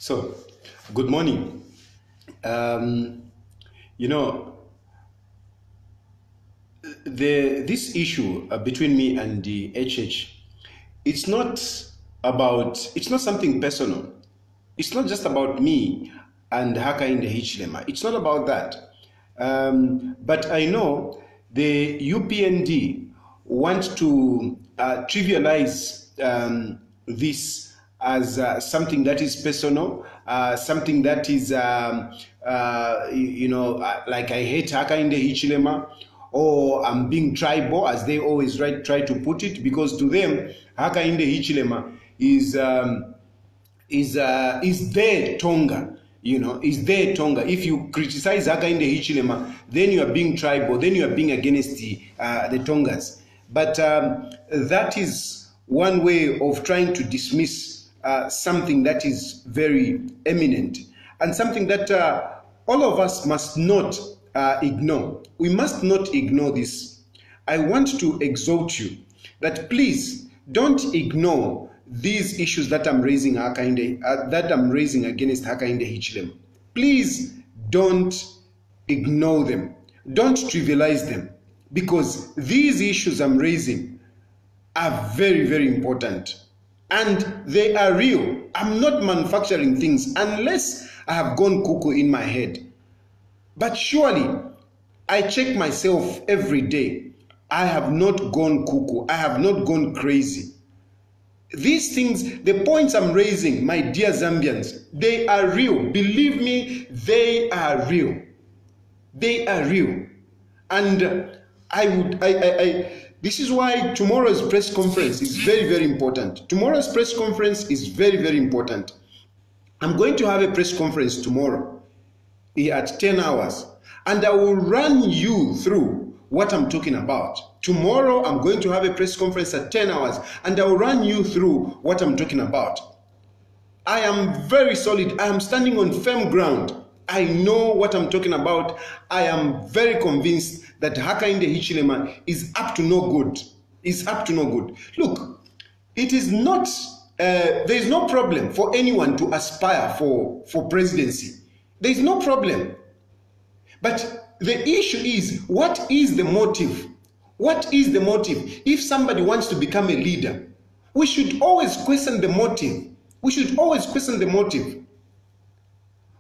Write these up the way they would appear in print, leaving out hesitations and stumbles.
So, good morning. You know, this issue between me and the HH, it's not something personal. It's not just about me and Hakainde Hichilema. It's not about that. But I know the UPND want to trivialize this as something that is personal, something that is, like I hate Hakainde Hichilema, or I'm being tribal, as they always try to put it, because to them, Hakainde Hichilema is their Tonga. Is their Tonga. If you criticize Hakainde Hichilema, then you are being tribal, then you are being against the Tongas. But that is one way of trying to dismiss something that is very eminent and something that all of us must not ignore. We must not ignore this. I want to exhort you that please don't ignore these issues that I'm raising against Hakainde Hichilema. Please don't ignore them. Don't trivialize them, because these issues I'm raising are very, very important. And they are real. I'm not manufacturing things unless I have gone cuckoo in my head. But surely, I check myself every day. I have not gone cuckoo. I have not gone crazy. These things, the points I'm raising, my dear Zambians, they are real. Believe me, they are real. They are real. And this is why tomorrow's press conference is very, very important. Tomorrow's press conference is very, very important. I'm going to have a press conference tomorrow at 10 hours, and I will run you through what I'm talking about. Tomorrow, I'm going to have a press conference at 10 hours, and I will run you through what I'm talking about. I am very solid. I am standing on firm ground. I know what I'm talking about. I am very convinced that Hakainde Hichilema is up to no good. Is up to no good. Look, it is not, there is no problem for anyone to aspire for presidency. There is no problem. But the issue is, what is the motive? What is the motive? If somebody wants to become a leader, we should always question the motive. We should always question the motive.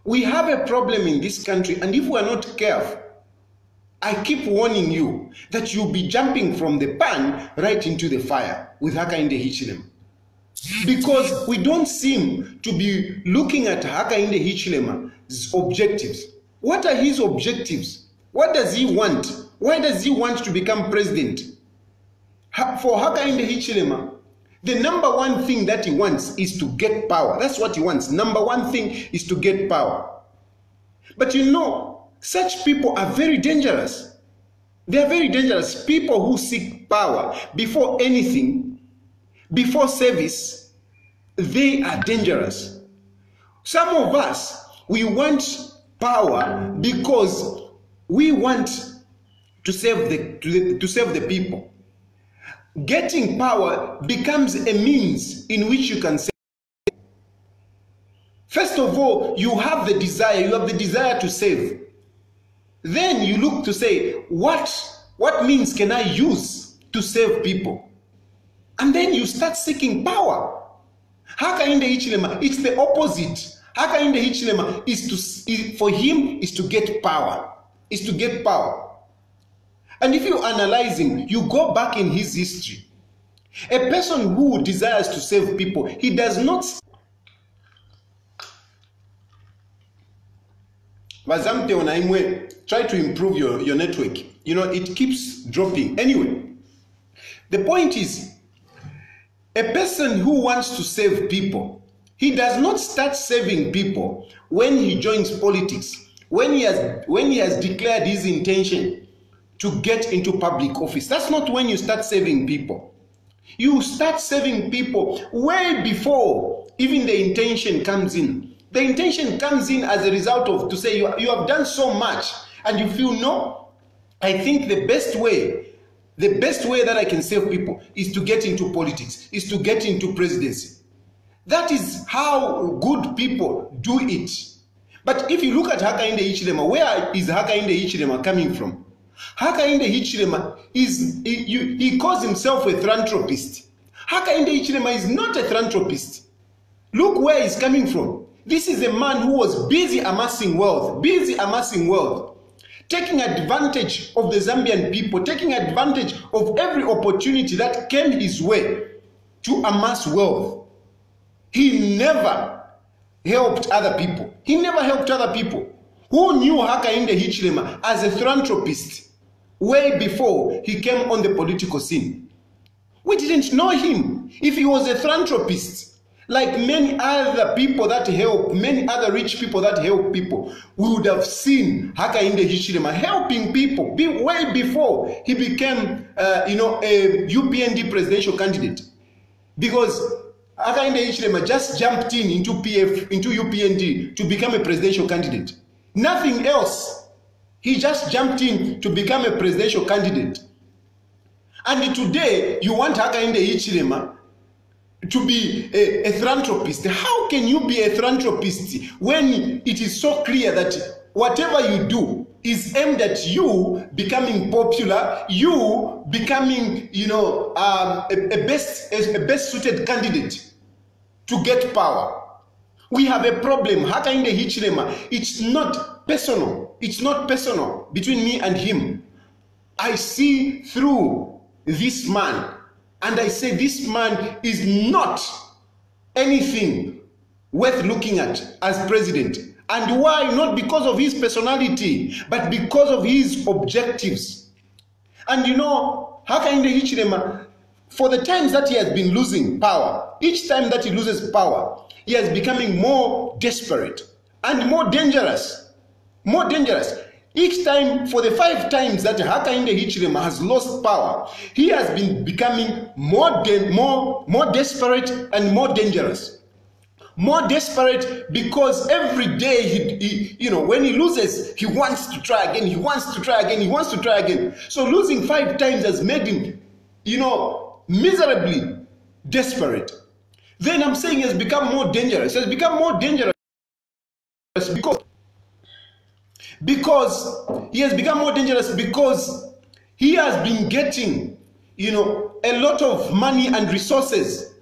We have a problem in this country, and if we are not careful, I keep warning you that you'll be jumping from the pan right into the fire with Hakainde Hichilema. Because we don't seem to be looking at Hakainde Hichilema's objectives. What are his objectives? What does he want? Why does he want to become president? For Hakainde Hichilema, the number one thing that he wants is to get power. That's what he wants. Number one thing is to get power. But you know, such people are very dangerous. They are very dangerous. People who seek power before anything, before service, they are dangerous. Some of us, we want power because we want to serve the people. Getting power becomes a means in which you can serve. First of all, you have the desire to save. Then you look to say, what means can I use to save people? And then you start seeking power. Hakainde Hichilema, it's the opposite. Hakainde Hichilema for him is to get power. Is to get power. And if you analyze him, you go back in his history. A person who desires to save people, he does not. Try to improve your network. It keeps dropping. Anyway, the point is, a person who wants to save people, he does not start saving people when he joins politics, when he has declared his intention to get into public office. That's not when you start saving people. You start saving people way before even the intention comes in. The intention comes in as a result of to say you have done so much, and you feel, no, I think the best way that I can save people is to get into politics, is to get into presidency. That is how good people do it. But if you look at Hakainde Hichilema, where is Hakainde Hichilema coming from? Hakainde Hichilema he calls himself a philanthropist. Hakainde Hichilema is not a philanthropist. Look where he's coming from. This is a man who was busy amassing wealth, taking advantage of the Zambian people, taking advantage of every opportunity that came his way to amass wealth. He never helped other people. He never helped other people. Who knew Hakainde Hichilema as a philanthropist way before he came on the political scene? We didn't know him. If he was a philanthropist, like many other people that help, many other rich people that help people, we would have seen Hakainde Hichilema helping people way before he became, a UPND presidential candidate. Because Hakainde Hichilema just jumped into UPND to become a presidential candidate. Nothing else. He just jumped in to become a presidential candidate. And today, you want Hakainde Hichilema to be a philanthropist. How can you be a philanthropist when it is so clear that whatever you do is aimed at you becoming popular, you becoming, a best suited candidate to get power? We have a problem. Hakainde Hichilema, it's not personal. It's not personal between me and him. I see through this man, and I say this man is not anything worth looking at as president. And why? Not because of his personality, but because of his objectives. And Hakainde Hichilema, for the times that he has been losing power, each time that he loses power, he is becoming more desperate and more dangerous. More dangerous. Each time, for the 5 times that Hakainde Hichilema has lost power, he has been becoming more desperate and more dangerous. More desperate because every day, when he loses, he wants to try again, he wants to try again, he wants to try again. So losing 5 times has made him, miserably desperate. Then I'm saying he has become more dangerous. He has become more dangerous because he has become more dangerous because he has been getting, a lot of money and resources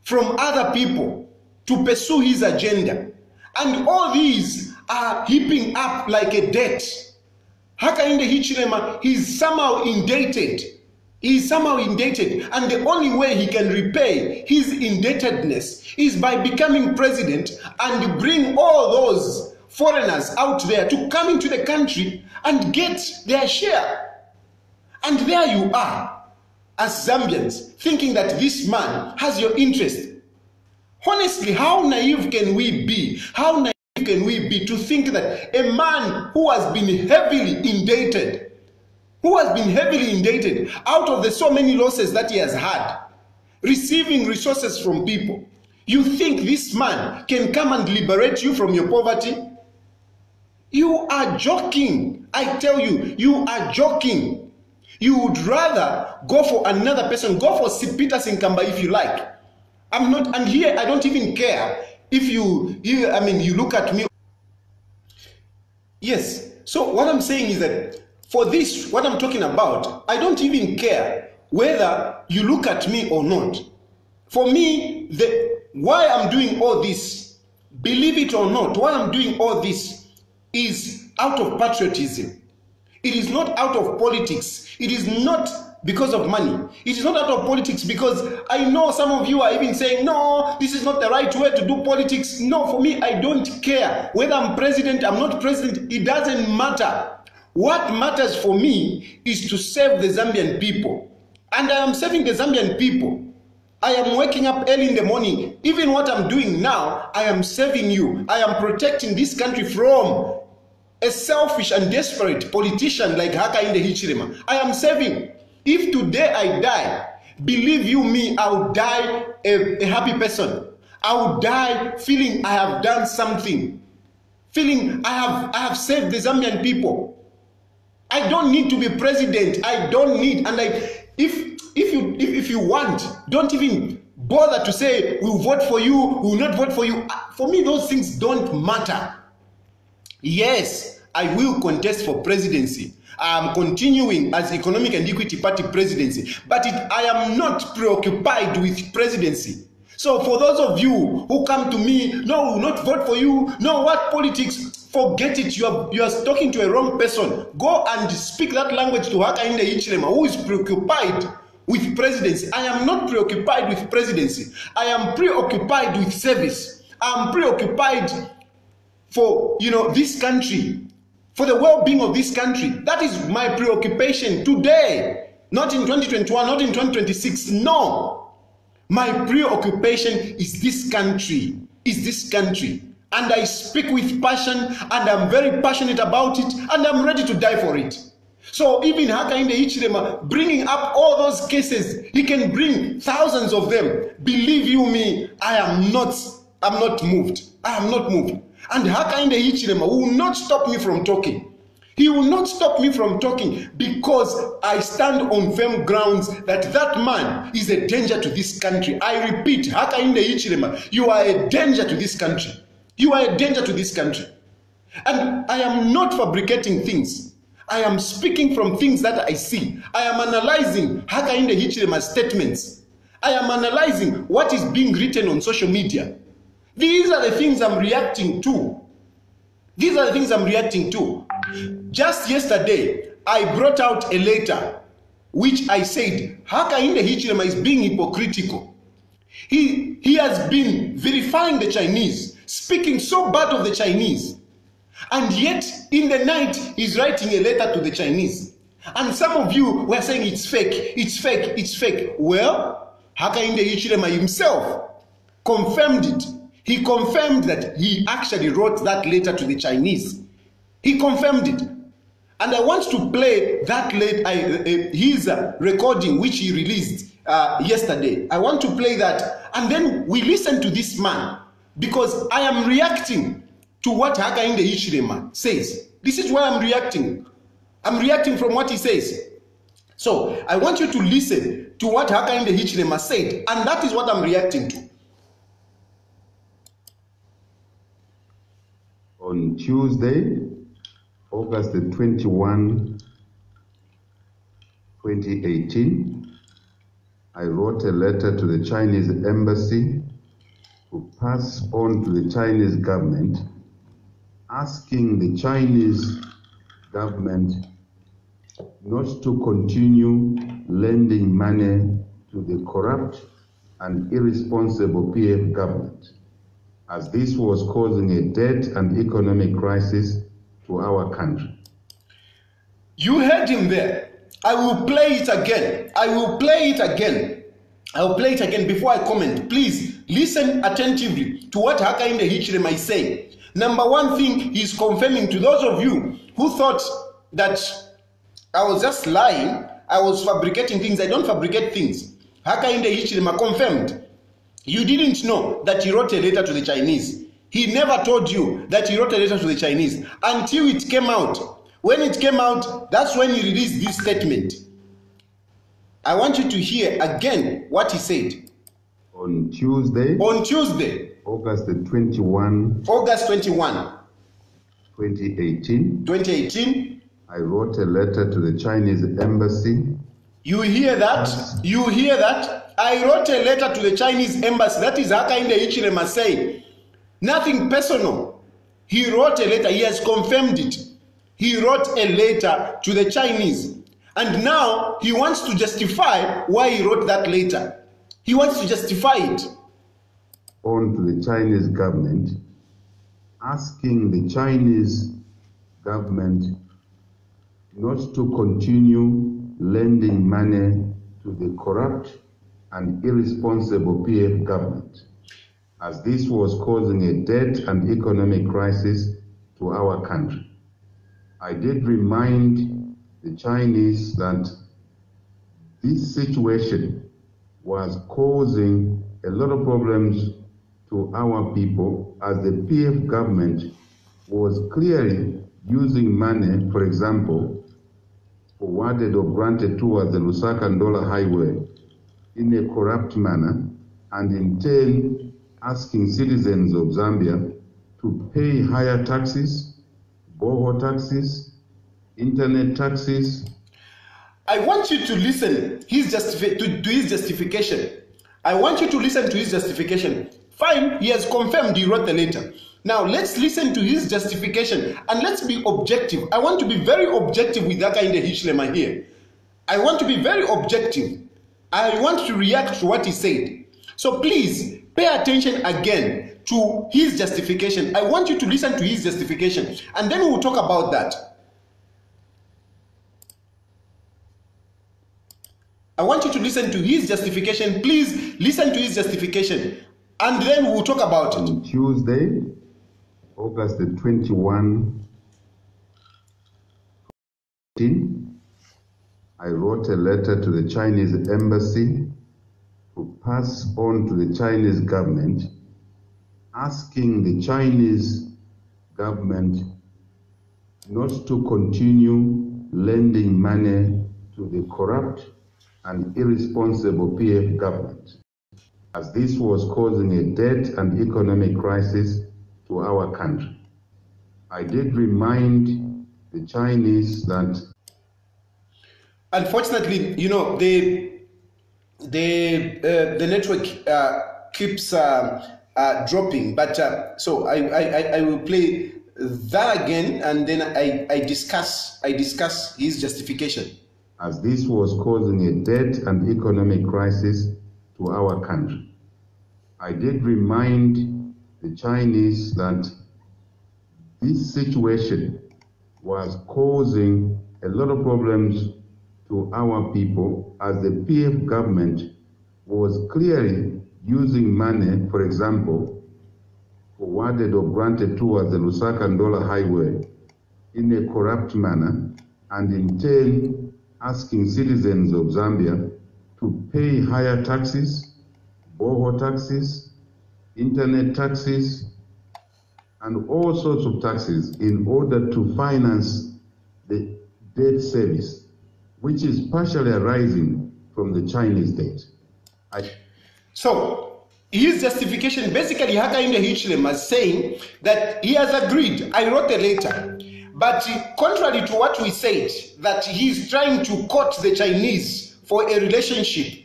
from other people to pursue his agenda. And all these are heaping up like a debt. Hakainde Hichilema, he's somehow indebted. He is somehow indebted, and the only way he can repay his indebtedness is by becoming president and bring all those foreigners out there to come into the country and get their share. And there you are, as Zambians, thinking that this man has your interest. Honestly, how naive can we be? How naive can we be to think that a man who has been heavily indebted, out of the so many losses that he has had, receiving resources from people, you think this man can come and liberate you from your poverty? You are joking. I tell you, you are joking. You would rather go for another person, go for Peter Sinkamba if you like. I'm not, and here I don't even care if you look at me. Yes, so what I'm saying is that for this, what I'm talking about, I don't even care whether you look at me or not. For me, why I'm doing all this, believe it or not, why I'm doing all this is out of patriotism. It is not out of politics. It is not because of money. It is not out of politics because I know some of you are even saying, no, this is not the right way to do politics. No, for me, I don't care whether I'm president, I'm not president. It doesn't matter. What matters for me is to save the Zambian people. And I am saving the Zambian people. I am waking up early in the morning. Even what I'm doing now, I am saving you. I am protecting this country from a selfish and desperate politician like Hakainde Hichilema. I am saving. If today I die, believe you me, I will die a happy person. I will die feeling I have done something. Feeling I have saved the Zambian people. I don't need to be president. I don't need, and if you want, don't even bother to say, we'll vote for you, we will not vote for you. For me, those things don't matter. Yes, I will contest for presidency. I am continuing as Economic and Equity Party presidency, but I am not preoccupied with presidency. So for those of you who come to me, no, we will not vote for you, no, what politics, forget it. You are talking to a wrong person. Go and speak that language to Hakainde Hichilema, who is preoccupied with presidency. I am not preoccupied with presidency. I am preoccupied with service. I am preoccupied for this country, for the well-being of this country. That is my preoccupation today, not in 2021, not in 2026. No. My preoccupation is this country, And I speak with passion, and I'm very passionate about it, and I'm ready to die for it. So even Hakainde Hichilema bringing up all those cases, he can bring thousands of them. Believe you me, I'm not moved. I am not moved. And Hakainde Hichilema will not stop me from talking. He will not stop me from talking, because I stand on firm grounds that man is a danger to this country. I repeat, Hakainde Hichilema, you are a danger to this country. You are a danger to this country. And I am not fabricating things. I am speaking from things that I see. I am analyzing Hakainde Hichilema's statements. I am analyzing what is being written on social media. These are the things I'm reacting to. These are the things I'm reacting to. Just yesterday, I brought out a letter which I said Hakainde Hichilema is being hypocritical. He has been vilifying the Chinese, speaking so bad of the Chinese. And yet, in the night, he's writing a letter to the Chinese. And some of you were saying it's fake, it's fake, it's fake. Well, Hakainde Hichilema himself confirmed it. He confirmed that he actually wrote that letter to the Chinese. He confirmed it. And I want to play that his recording which he released yesterday. I want to play that. And then we listen to this man, because I am reacting to what Hakainde Hichilema says. This is why I'm reacting. I'm reacting from what he says. So I want you to listen to what Hakainde Hichilema said, and that is what I'm reacting to. On Tuesday, August 21, 2018, I wrote a letter to the Chinese embassy to pass on to the Chinese government, asking the Chinese government not to continue lending money to the corrupt and irresponsible PF government, as this was causing a debt and economic crisis to our country. You heard him there. I will play it again. I will play it again. I will play it again before I comment. Please listen attentively to what Hakainde Hichilema is saying. Number one thing, he's confirming to those of you who thought that I was just lying, I was fabricating things. I don't fabricate things. Hakainde Hichilema confirmed. You didn't know that he wrote a letter to the Chinese. He never told you that he wrote a letter to the Chinese until it came out. When it came out, that's when he released this statement. I want you to hear again what he said. On Tuesday, August 21, 2018, I wrote a letter to the Chinese embassy. You hear that? You hear that? I wrote a letter to the Chinese embassy. That is Hakainde Hichilema saying. Nothing personal. He wrote a letter. He has confirmed it. He wrote a letter to the Chinese. And now he wants to justify why he wrote that letter. He wants to justify it. On to the Chinese government, asking the Chinese government not to continue lending money to the corrupt and irresponsible PF government, as this was causing a debt and economic crisis to our country. I did remind the Chinese that this situation was causing a lot of problems to our people, as the PF government was clearly using money, for example, awarded or granted towards the Lusaka-Ndola Highway in a corrupt manner, and in turn asking citizens of Zambia to pay higher taxes, borehole taxes, internet taxes. I want you to listen to his justification. I want you to listen to his justification. Fine, he has confirmed he wrote the letter. Now let's listen to his justification and let's be objective. I want to be very objective with Hakainde Hichilema here. I want to be very objective. I want to react to what he said. So please pay attention again to his justification. I want you to listen to his justification and then we'll talk about that. I want you to listen to his justification. Please listen to his justification and then we'll talk about it. On Tuesday, August the 21, I wrote a letter to the Chinese embassy to pass on to the Chinese government, asking the Chinese government not to continue lending money to the corrupt and irresponsible PF government, as this was causing a debt and economic crisis to our country. I did remind the Chinese that unfortunately, you know, the network keeps dropping, but so I will play that again and then I discuss his justification. As this was causing a debt and economic crisis to our country. I did remind the Chinese that this situation was causing a lot of problems to our people, as the PF government was clearly using money, for example, forwarded or granted towards the Lusaka-Ndola Highway in a corrupt manner, and in turn asking citizens of Zambia to pay higher taxes, borehole taxes, internet taxes, and all sorts of taxes in order to finance the debt service, which is partially arising from the Chinese debt. So his justification, basically Hakainde Hichilema is saying that he has agreed. I wrote a letter. But contrary to what we said, that he's trying to court the Chinese for a relationship,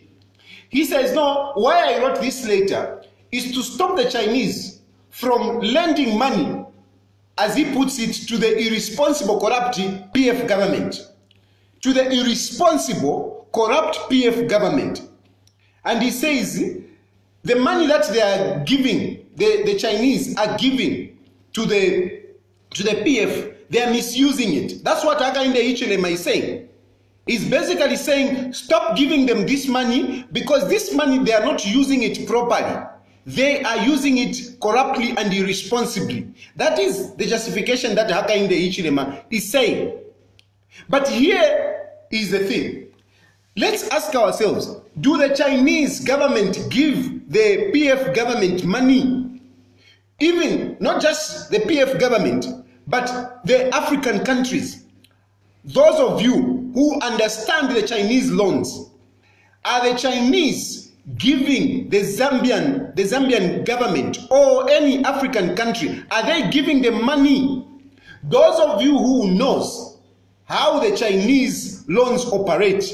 he says, no, why I wrote this letter is to stop the Chinese from lending money, as he puts it, to the irresponsible, corrupt PF government. To the irresponsible, corrupt PF government. And he says, the money that they are giving, the Chinese are giving to the PF, they are misusing it. That's what Hakainde Hichilema is saying. He's basically saying, stop giving them this money, because this money, they are not using it properly. They are using it corruptly and irresponsibly. That is the justification that Hakainde Hichilema is saying. But here is the thing. Let's ask ourselves, do the Chinese government give the PF government money? Even, not just the PF government, but the African countries. Those of you who understand the Chinese loans, are the Chinese giving the Zambian government or any African country, are they giving them money? Those of you who knows how the Chinese loans operate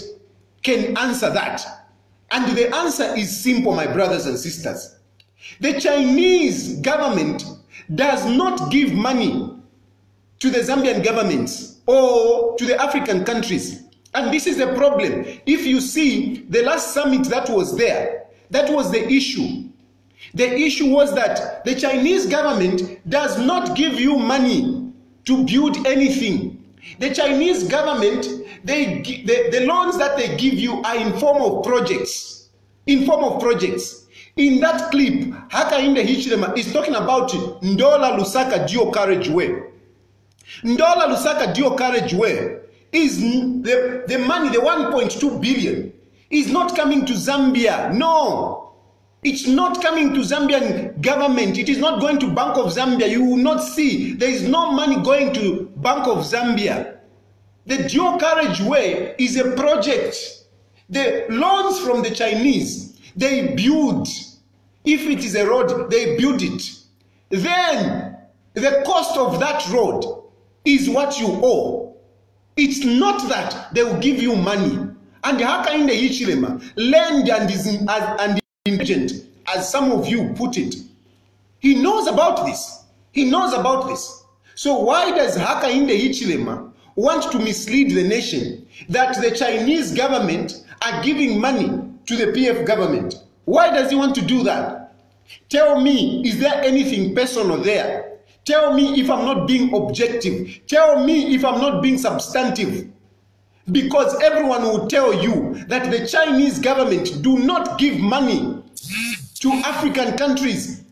can answer that. And the answer is simple, my brothers and sisters. The Chinese government does not give money to the Zambian governments or to the African countries. And this is the problem. If you see the last summit that was there, that was the issue. The issue was that the Chinese government does not give you money to build anything. The Chinese government, the loans that they give you are in form of projects. In form of projects. In that clip, Hakainde Hichilema is talking about Ndola Lusaka Dual Carriageway. Ndola Lusaka Dual Carriageway is the money, the 1.2 billion, is not coming to Zambia. No, it's not coming to Zambian government. It is not going to Bank of Zambia. You will not see. There is no money going to Bank of Zambia. The dual carriageway is a project. The loans from the Chinese, they build If it is a road, they build it. Then the cost of that road is what you owe. It's not that they will give you money. And Hakainde Hichilema, land and intelligent, as some of you put it. He knows about this. He knows about this. So why does Hakainde Hichilema want to mislead the nation that the Chinese government are giving money to the PF government? Why does he want to do that? Tell me, is there anything personal there? Tell me if I'm not being objective. Tell me if I'm not being substantive. Because everyone will tell you that the Chinese government do not give money to African countries.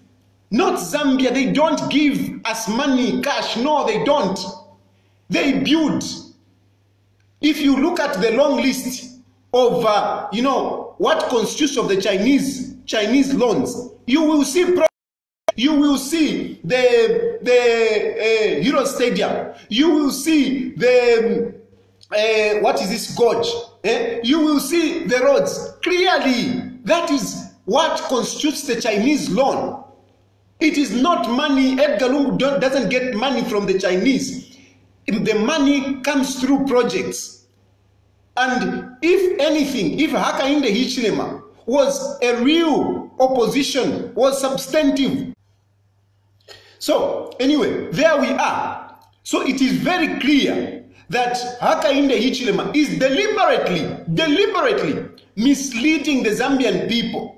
Not Zambia, they don't give us money, cash. No, they don't. They build. If you look at the long list of, what constitutes of the Chinese loans, you will see the Hero Stadium. You will see the what is this gorge? You will see the roads clearly. That is what constitutes the Chinese loan. It is not money. Edgar Lungu doesn't get money from the Chinese. The money comes through projects. And if anything, if Hakainde Hichilema was a real opposition, was substantive. So anyway, there we are. So it is very clear that Hakainde Hichilema is deliberately misleading the Zambian people.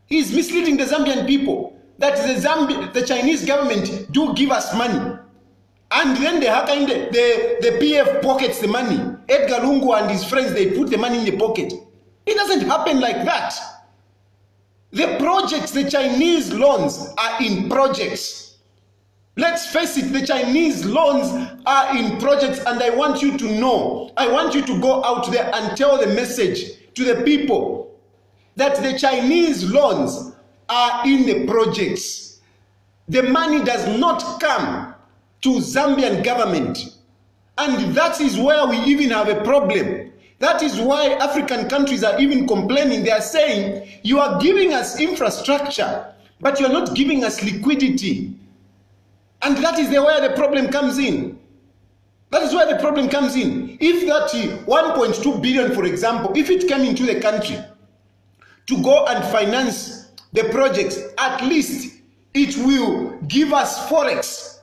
He is misleading the Zambian people that the Chinese government do give us money. And then the Hakainde, the PF pockets the money. Edgar Lungu and his friends, they put the money in the pocket. It doesn't happen like that. The projects, the Chinese loans are in projects. Let's face it, the Chinese loans are in projects, and I want you to know, I want you to go out there and tell the message to the people that the Chinese loans are in the projects. The money does not come to Zambian government. And that is where we even have a problem. That is why African countries are even complaining. They are saying, you are giving us infrastructure, but you are not giving us liquidity. And that is where the problem comes in. That is where the problem comes in. If that 1.2 billion, for example, if it came into the country to go and finance the projects, at least it will give us forex.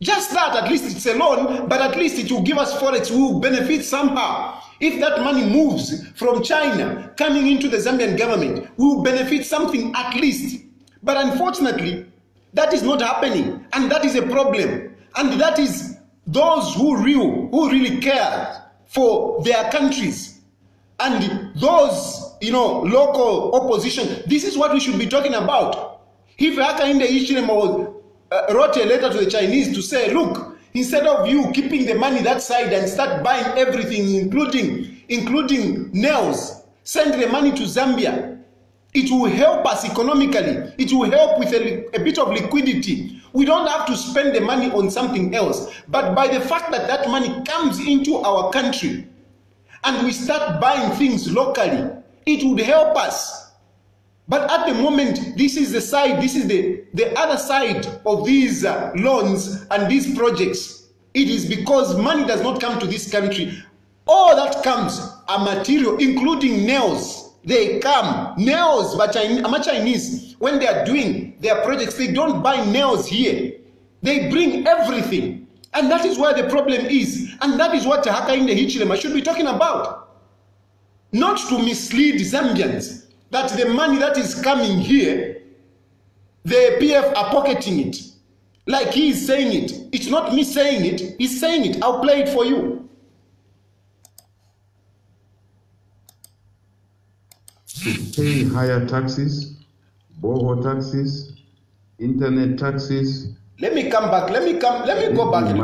Just that, at least it's a loan, but at least it will give us forex. We will benefit somehow. If that money moves from China coming into the Zambian government, we will benefit something at least. But unfortunately, that is not happening, and that is a problem. And that is those who really care for their countries, and those local opposition. This is what we should be talking about. If Hakainde Hichilema wrote a letter to the Chinese to say, look, instead of you keeping the money that side and start buying everything, including nails, send the money to Zambia. It will help us economically. It will help with a bit of liquidity. We don't have to spend the money on something else. But by the fact that that money comes into our country and we start buying things locally, it would help us. But at the moment, this is the side, this is the other side of these loans and these projects. It is because money does not come to this country. All that comes are material, including nails. They come. Nails, but Chinese, when they are doing their projects, they don't buy nails here. They bring everything. And that is where the problem is. And that is what Hakainde Hichilema should be talking about. Not to mislead Zambians that the money that is coming here, the PF are pocketing it. Like he is saying it. It's not me saying it. He's saying it. I'll play it for you. To pay higher taxes, borrow taxes, internet taxes. Let me come back. Let me go back.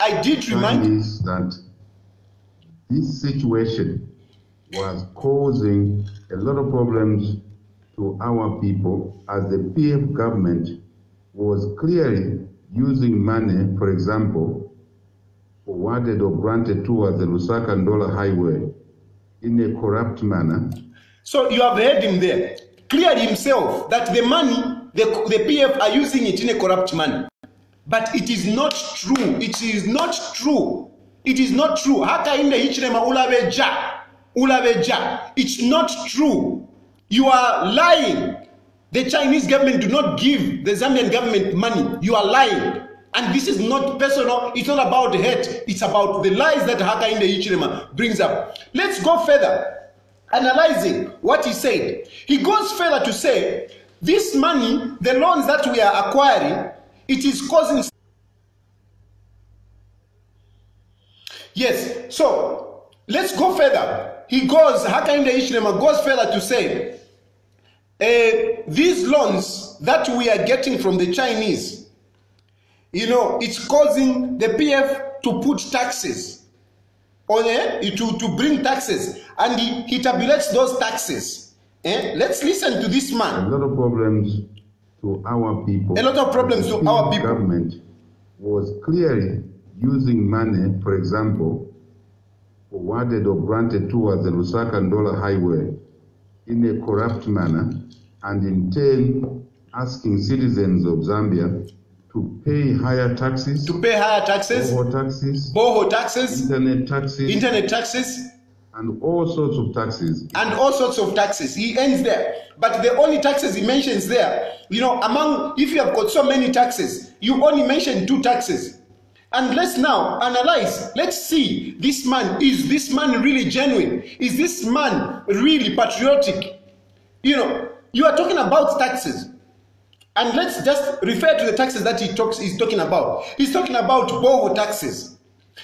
I did remind is that this situation was causing a lot of problems to our people, as the PF government was clearly using money, for example, awarded or granted towards the Lusaka-Ndola Highway in a corrupt manner. So you have heard him there. cleared himself that the money, the PF are using it in a corrupt manner. But it is not true. It is not true. It is not true. Haka inde hichirema ulaveja. It's not true. You are lying. The Chinese government do not give the Zambian government money. You are lying. And this is not personal. It's not about hate. It's about the lies that Hakainde Hichilema brings up. Let's go further. Analyzing what he said. He goes further to say, this money, the loans that we are acquiring, it is causing... Yes, so let's go further. He goes, Hakainde Hichilema goes further to say, these loans that we are getting from the Chinese, you know, it's causing the PF to put taxes on to bring taxes, and he tabulates those taxes. Let's listen to this man. A lot of problems to our people. A lot of problems to our people. The government was clearly using money, for example, awarded or granted towards the Lusaka and Ndola Highway in a corrupt manner, and in turn asking citizens of Zambia to pay higher taxes. To pay higher taxes. Boho taxes. Internet taxes. And all sorts of taxes. And all sorts of taxes. He ends there. But the only taxes he mentions there, you know, among, if you have got so many taxes, you only mention 2 taxes. And let's now analyze. Let's see this man. Is this man really genuine? Is this man really patriotic? You know, you are talking about taxes. And let's just refer to the taxes that he's talking about. He's talking about boho taxes.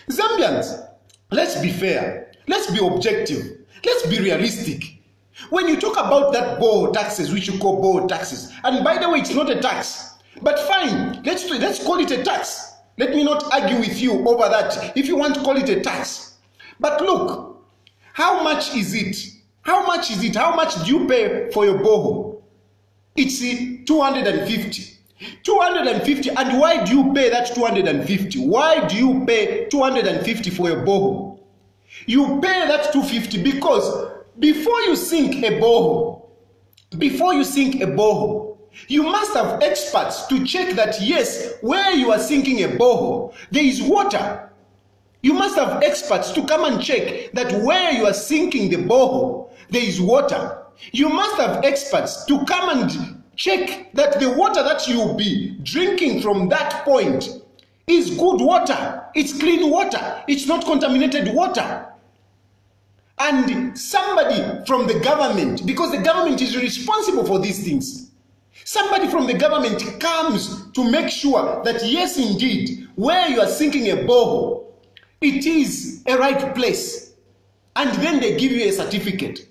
Zambians, let's be fair. Let's be objective. Let's be realistic. When you talk about that boho taxes, which you call boho taxes, and by the way, it's not a tax. But fine, let's call it a tax. Let me not argue with you over that. If you want to call it a tax. But look, how much is it? How much is it? How much do you pay for your boho? It's 250. 250. And why do you pay that 250? Why do you pay 250 for your boho? You pay that 250 because before you sink a boho, you must have experts to check that yes, where you are sinking a boho, there is water. You must have experts to come and check that where you are sinking the boho, there is water. You must have experts to come and check that the water that you will be drinking from that point is good water. It's clean water. It's not contaminated water. And somebody from the government, because the government is responsible for these things, somebody from the government comes to make sure that yes, indeed, where you are sinking a borehole, it is a right place. And then they give you a certificate.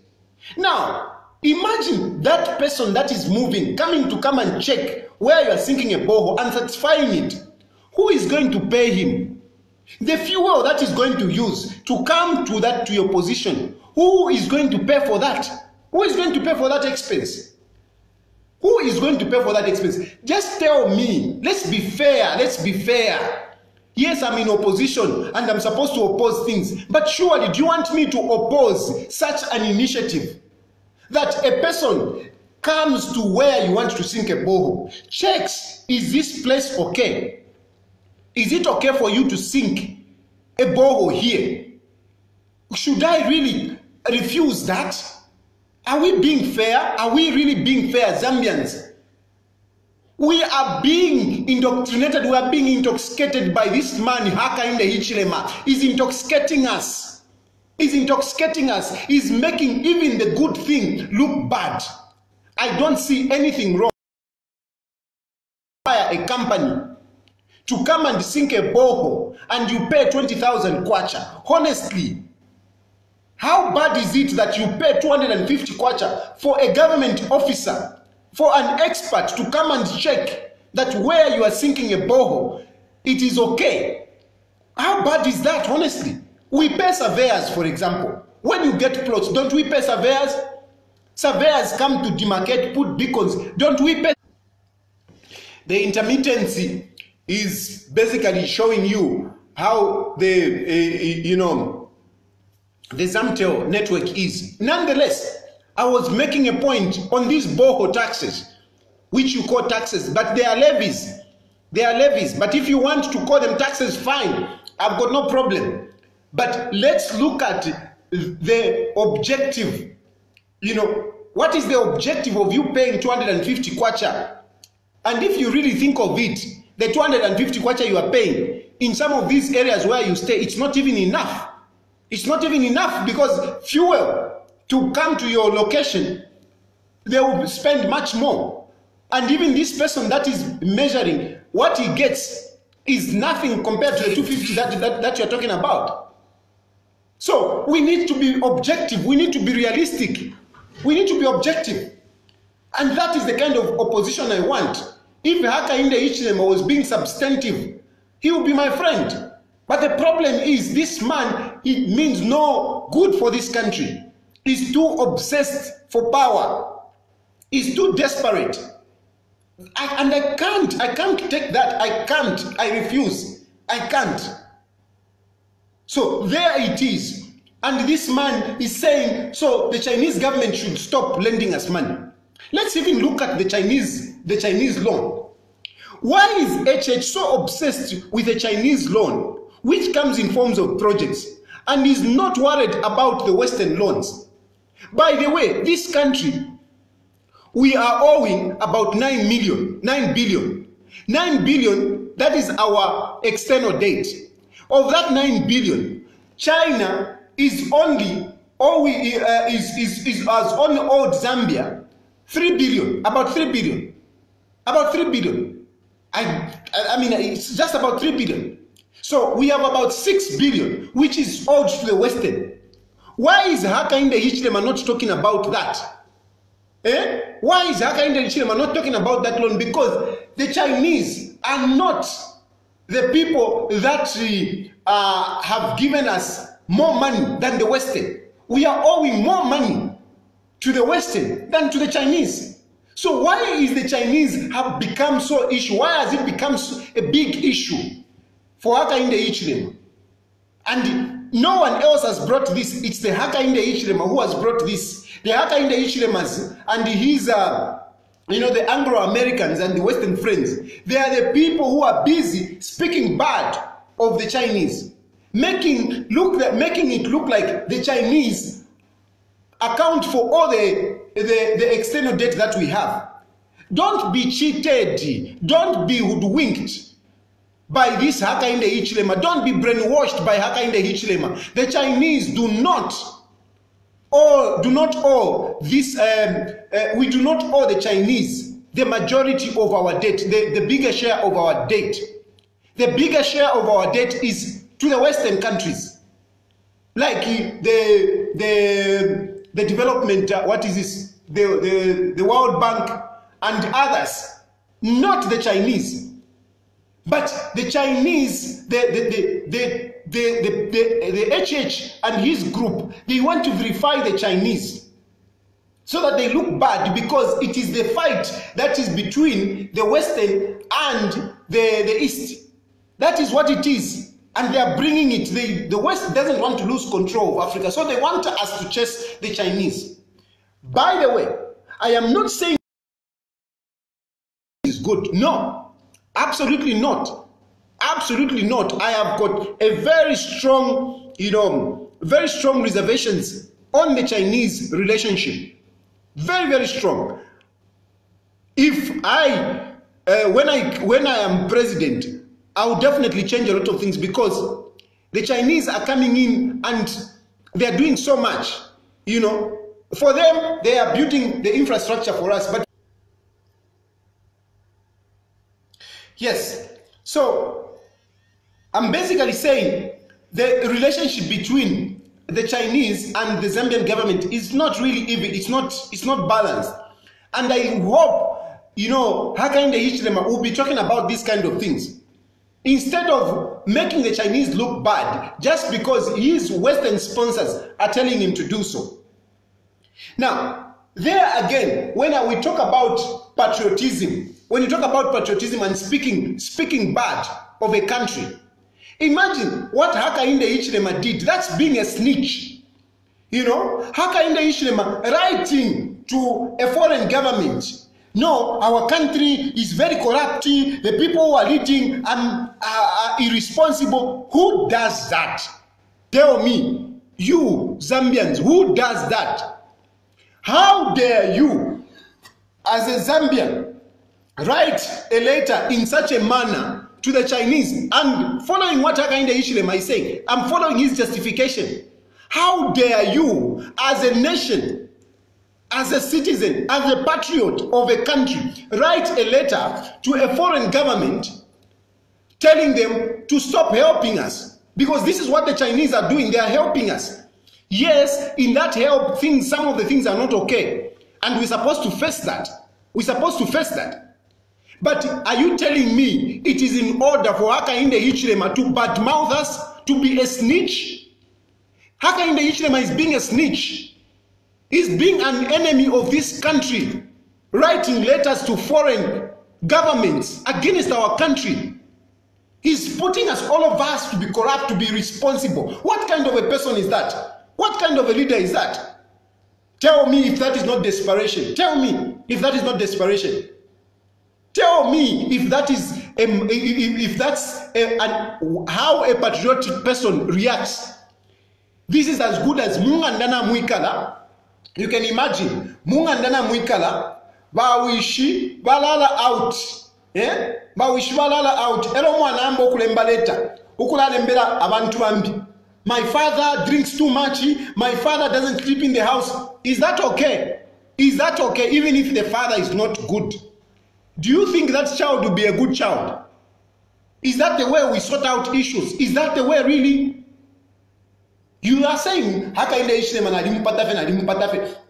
Now, imagine that person that is moving, coming to come and check where you are sinking a borehole and certifying it. Who is going to pay him? The fuel that is going to use to come to your position. Who is going to pay for that? Who is going to pay for that expense? Who is going to pay for that expense? Just tell me. Let's be fair. Let's be fair. Yes, I'm in opposition and I'm supposed to oppose things. But surely, do you want me to oppose such an initiative? That a person comes to where you want to sink a borehole, checks, is this place okay? Is it okay for you to sink a borehole here? Should I really refuse that? Are we being fair? Are we really being fair, Zambians? We are being indoctrinated, we are being intoxicated by this man, Hakainde Hichilema. He's intoxicating us. He's intoxicating us. He's making even the good thing look bad. I don't see anything wrong. Hire a company to come and sink a borehole and you pay 20,000 kwacha. Honestly, how bad is it that you pay 250 kwacha for a government officer, for an expert to come and check that where you are sinking a borehole, it is okay? How bad is that, honestly? We pay surveyors, for example. When you get plots, don't we pay surveyors? Surveyors come to demarcate, put beacons. Don't we pay? The intermittency is basically showing you how the Zamtel network is. Nonetheless, I was making a point on these boho taxes, which you call taxes, but they are levies. They are levies. But if you want to call them taxes, fine. I've got no problem. But let's look at the objective. You know, what is the objective of you paying 250 kwacha? And if you really think of it, the 250 kwacha you are paying in some of these areas where you stay, it's not even enough. It's not even enough, because fuel to come to your location, they will spend much more. And even this person that is measuring, what he gets is nothing compared to the 250 that you're talking about. So we need to be objective. We need to be realistic. We need to be objective. And that is the kind of opposition I want. If Hakainde Hichilema was being substantive, he would be my friend. But the problem is, this man, he means no good for this country. He's too obsessed for power. He's too desperate. I can't take that. I refuse. I can't. So there it is. And this man is saying, so the Chinese government should stop lending us money. Let's even look at the Chinese loan. Why is HH so obsessed with the Chinese loan, which comes in forms of projects, and is not worried about the Western loans? By the way, this country, we are owing about 9 billion. 9 billion, that is our external debt. Of that 9 billion, China is only has only owed Zambia 3 billion, about 3 billion. About 3 billion. I mean, it's just about 3 billion. So we have about 6 billion, which is owed to the Western. Why is Hakainde Hichilema not talking about that? Why is Hakainde Hichilema not talking about that loan? Because the Chinese are not the people that have given us more money than the Western. We are owing more money to the Western than to the Chinese. So why is the Chinese have become so issue? Why has it become a big issue for Hakainde Hichilema? And no one else has brought this. It's the Hakainde Hichilema who has brought this. The Hakainde Hichilemas and his, the Anglo-Americans and the Western friends, they are the people who are busy speaking bad of the Chinese, making it look like the Chinese account for all the external debt that we have. Don't be cheated. Don't be hoodwinked by this Hakainde Hichilema. Don't be brainwashed by Hakainde Hichilema. The Chinese do not owe this. We do not owe the Chinese the majority of our debt, the bigger share of our debt. The bigger share of our debt is to the Western countries, like the development. What is this? The World Bank and others, not the Chinese. But the Chinese, the HH and his group, they want to verify the Chinese so that they look bad, because it is the fight that is between the Western and the East. That is what it is. And they are bringing it. The West doesn't want to lose control of Africa, so they want us to chase the Chinese. By the way, I am not saying it's good. No. Absolutely not. Absolutely not. I have got a very strong, very strong reservations on the Chinese relationship. Very, very strong. If when I am president, I will definitely change a lot of things, because the Chinese are coming in and they are doing so much. For them, they are building the infrastructure for us, but yes, so I'm basically saying the relationship between the Chinese and the Zambian government is not really even, it's not balanced. And I hope, Hakainde Hichilema will be talking about these kind of things, instead of making the Chinese look bad just because his Western sponsors are telling him to do so. Now, there again, when we talk about patriotism, when you talk about patriotism and speaking bad of a country, imagine what Hakainde Hichilema did. That's being a snitch. You know, hakainde Ishlema writing to a foreign government. No, our country is very corrupt. The people who are leading are irresponsible. Who does that? Tell me, you Zambians, who does that? How dare you, as a Zambian, write a letter in such a manner to the Chinese? And following what Hakainde Hichilema is saying, I'm following his justification. How dare you, as a nation, as a citizen, as a patriot of a country, write a letter to a foreign government telling them to stop helping us? Because this is what the Chinese are doing. They are helping us. Yes, in that help, some of the things are not okay. And we're supposed to face that. We're supposed to face that. But are you telling me it is in order for Hakainde Hichilema to badmouth us, to be a snitch? Hakainde Hichilema is being a snitch. He's being an enemy of this country, writing letters to foreign governments against our country. He's putting us, all of us, to be corrupt, to be responsible. What kind of a person is that? What kind of a leader is that? Tell me if that is not desperation. Tell me if that is not desperation. Tell me if that is how a patriotic person reacts. This is as good as Mungandana Mwikala. You can imagine Mungandana Mwikala bawishi balala out. Bawishi balala out. Elo mwana ambo kulembaleta. Ukulembela abantu bambi. My father drinks too much. My father doesn't sleep in the house. Is that okay? Is that okay even if the father is not good? Do you think that child will be a good child? Is that the way we sort out issues? Is that the way really? You are saying,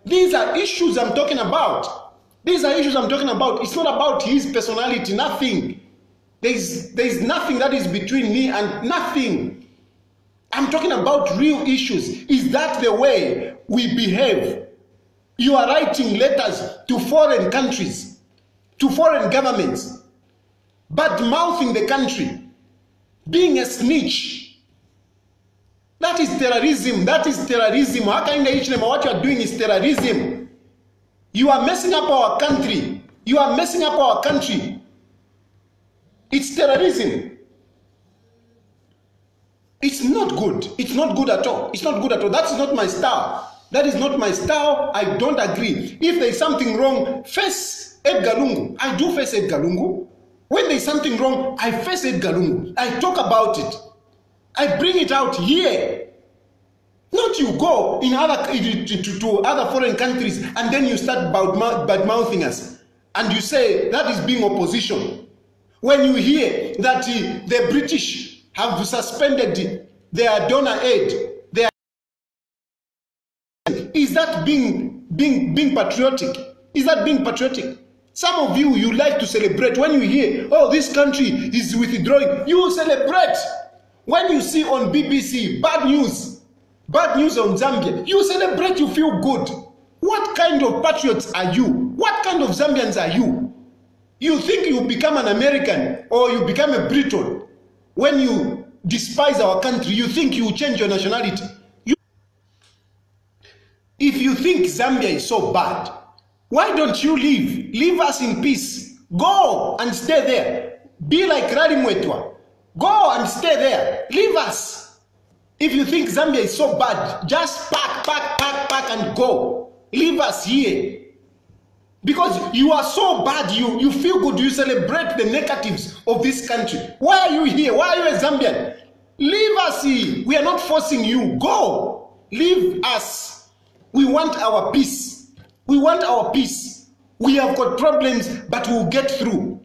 these are issues I'm talking about. These are issues I'm talking about. It's not about his personality, nothing. There's nothing that is between me and nothing. I'm talking about real issues. Is that the way we behave? You are writing letters to foreign countries, to foreign governments, bad-mouthing the country, being a snitch. That is terrorism. That is terrorism. Hakainde Hichilema, what you are doing is terrorism. You are messing up our country. You are messing up our country. It's terrorism. It's not good. It's not good at all. It's not good at all. That's not my style. That is not my style. I don't agree. If there is something wrong, face Edgar Lungu. I do face Edgar Lungu. When there is something wrong, I face Edgar Lungu. I talk about it. I bring it out here. Not you go in to other foreign countries and then you start bad-mouthing us. And you say that is being opposition. When you hear that the British have suspended their donor aid, is that being patriotic? Is that being patriotic? Some of you like to celebrate. When you hear, oh, this country is withdrawing, you celebrate. When you see on BBC bad news on Zambia, you celebrate, you feel good. What kind of patriots are you? What kind of Zambians are you? You think you become an American or you become a Briton when you despise our country. You think you change your nationality. If you think Zambia is so bad, why don't you leave? Leave us in peace. Go and stay there. Be like Rally Mwetwa. Go and stay there. Leave us. If you think Zambia is so bad, just pack and go. Leave us here. Because you are so bad, you feel good, you celebrate the negatives of this country. Why are you here? Why are you a Zambian? Leave us here. We are not forcing you. Go. Leave us. We want our peace. We want our peace. We have got problems, but we'll get through.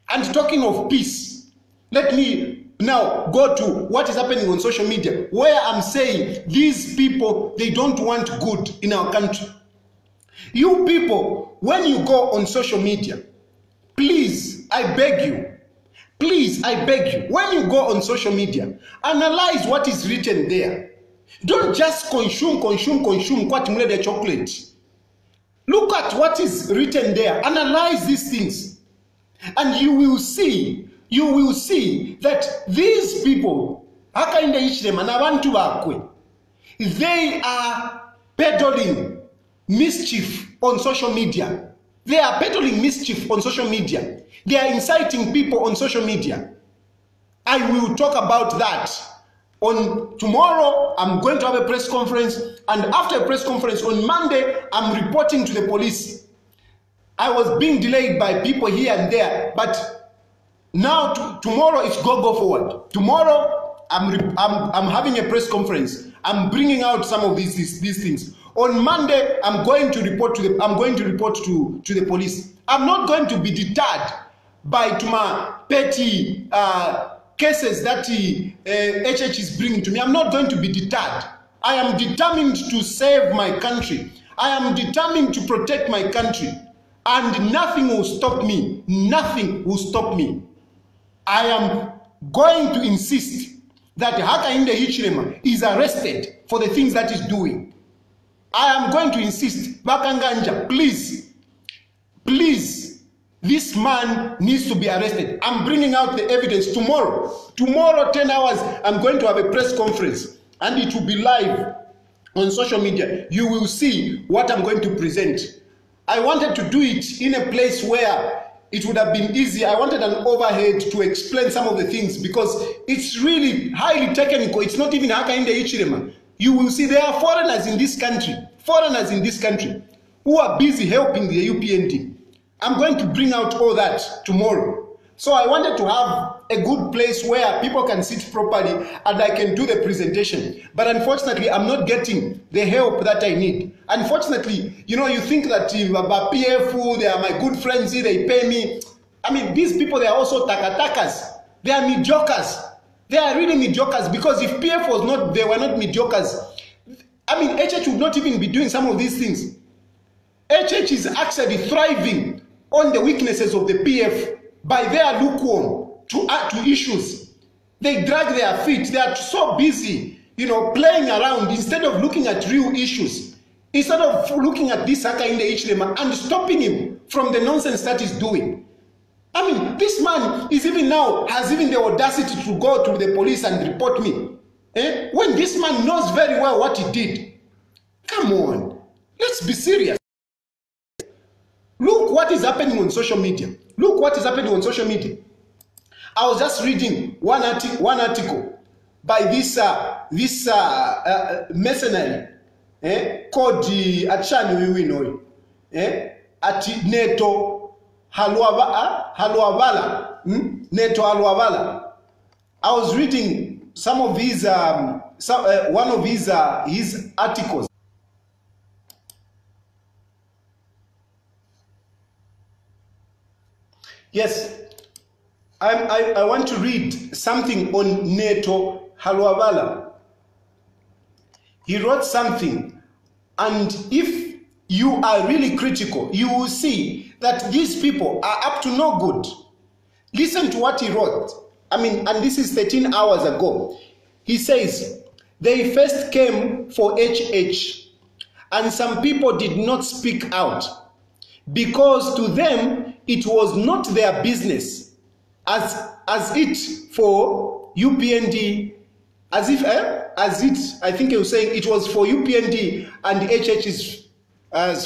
And talking of peace, let me now go to what is happening on social media, where I'm saying these people, they don't want good in our country. You people, when you go on social media, please, I beg you, please, I beg you, when you go on social media, analyze what is written there. Don't just consume the chocolate. Look at what is written there. Analyze these things. And you will see that these people, Hakainde Hichilema na abantu bakwe, they are peddling mischief on social media. They are peddling mischief on social media. They are inciting people on social media. I will talk about that. On tomorrow, I'm going to have a press conference, and after a press conference on Monday, I'm reporting to the police. I was being delayed by people here and there, but now tomorrow it's go forward. Tomorrow, I'm having a press conference. I'm bringing out some of these things. On Monday, I'm going to report to the police. I'm not going to be deterred by Tuma petty cases that HH is bringing to me. I'm not going to be deterred. I am determined to save my country. I am determined to protect my country. And nothing will stop me. Nothing will stop me. I am going to insist that Hakainde Hichilema is arrested for the things that he's doing. I am going to insist, Bakanganja, please, this man needs to be arrested. I'm bringing out the evidence tomorrow. Tomorrow, 10 hours, I'm going to have a press conference, and it will be live on social media. You will see what I'm going to present. I wanted to do it in a place where it would have been easy. I wanted an overhead to explain some of the things because it's really highly technical. It's not even Hakainde Hichilema. You will see there are foreigners in this country who are busy helping the UPND. I'm going to bring out all that tomorrow. So I wanted to have a good place where people can sit properly and I can do the presentation. But unfortunately, I'm not getting the help that I need. Unfortunately, you think that about PF, they are my good friends, they pay me. I mean, these people, they are also takatakas. They are mediocres. They are really mediocres, because if PF was not, they were not mediocres. I mean, HH would not even be doing some of these things. HH is actually thriving on the weaknesses of the PF by their lukewarm to issues. They drag their feet. They are so busy, playing around instead of looking at real issues. Instead of looking at this Hakainde Hichilema and stopping him from the nonsense that he's doing. I mean, this man has even the audacity to go to the police and report me. When this man knows very well what he did. Come on, let's be serious. Look what is happening on social media. Look what is happening on social media. I was just reading one article by this mercenary called Achani Wiwinoi at Neto Haluavala. Neto Haluavala. I was reading some of his one of his articles. Yes, I want to read something on Neto Haluavala. He wrote something, and if you are really critical, you will see that these people are up to no good. Listen to what he wrote. I mean, and this is 13 hours ago. He says, they first came for HH, and some people did not speak out, because to them, it was not their business, as it for UPND, I think he was saying it was for UPND and HH's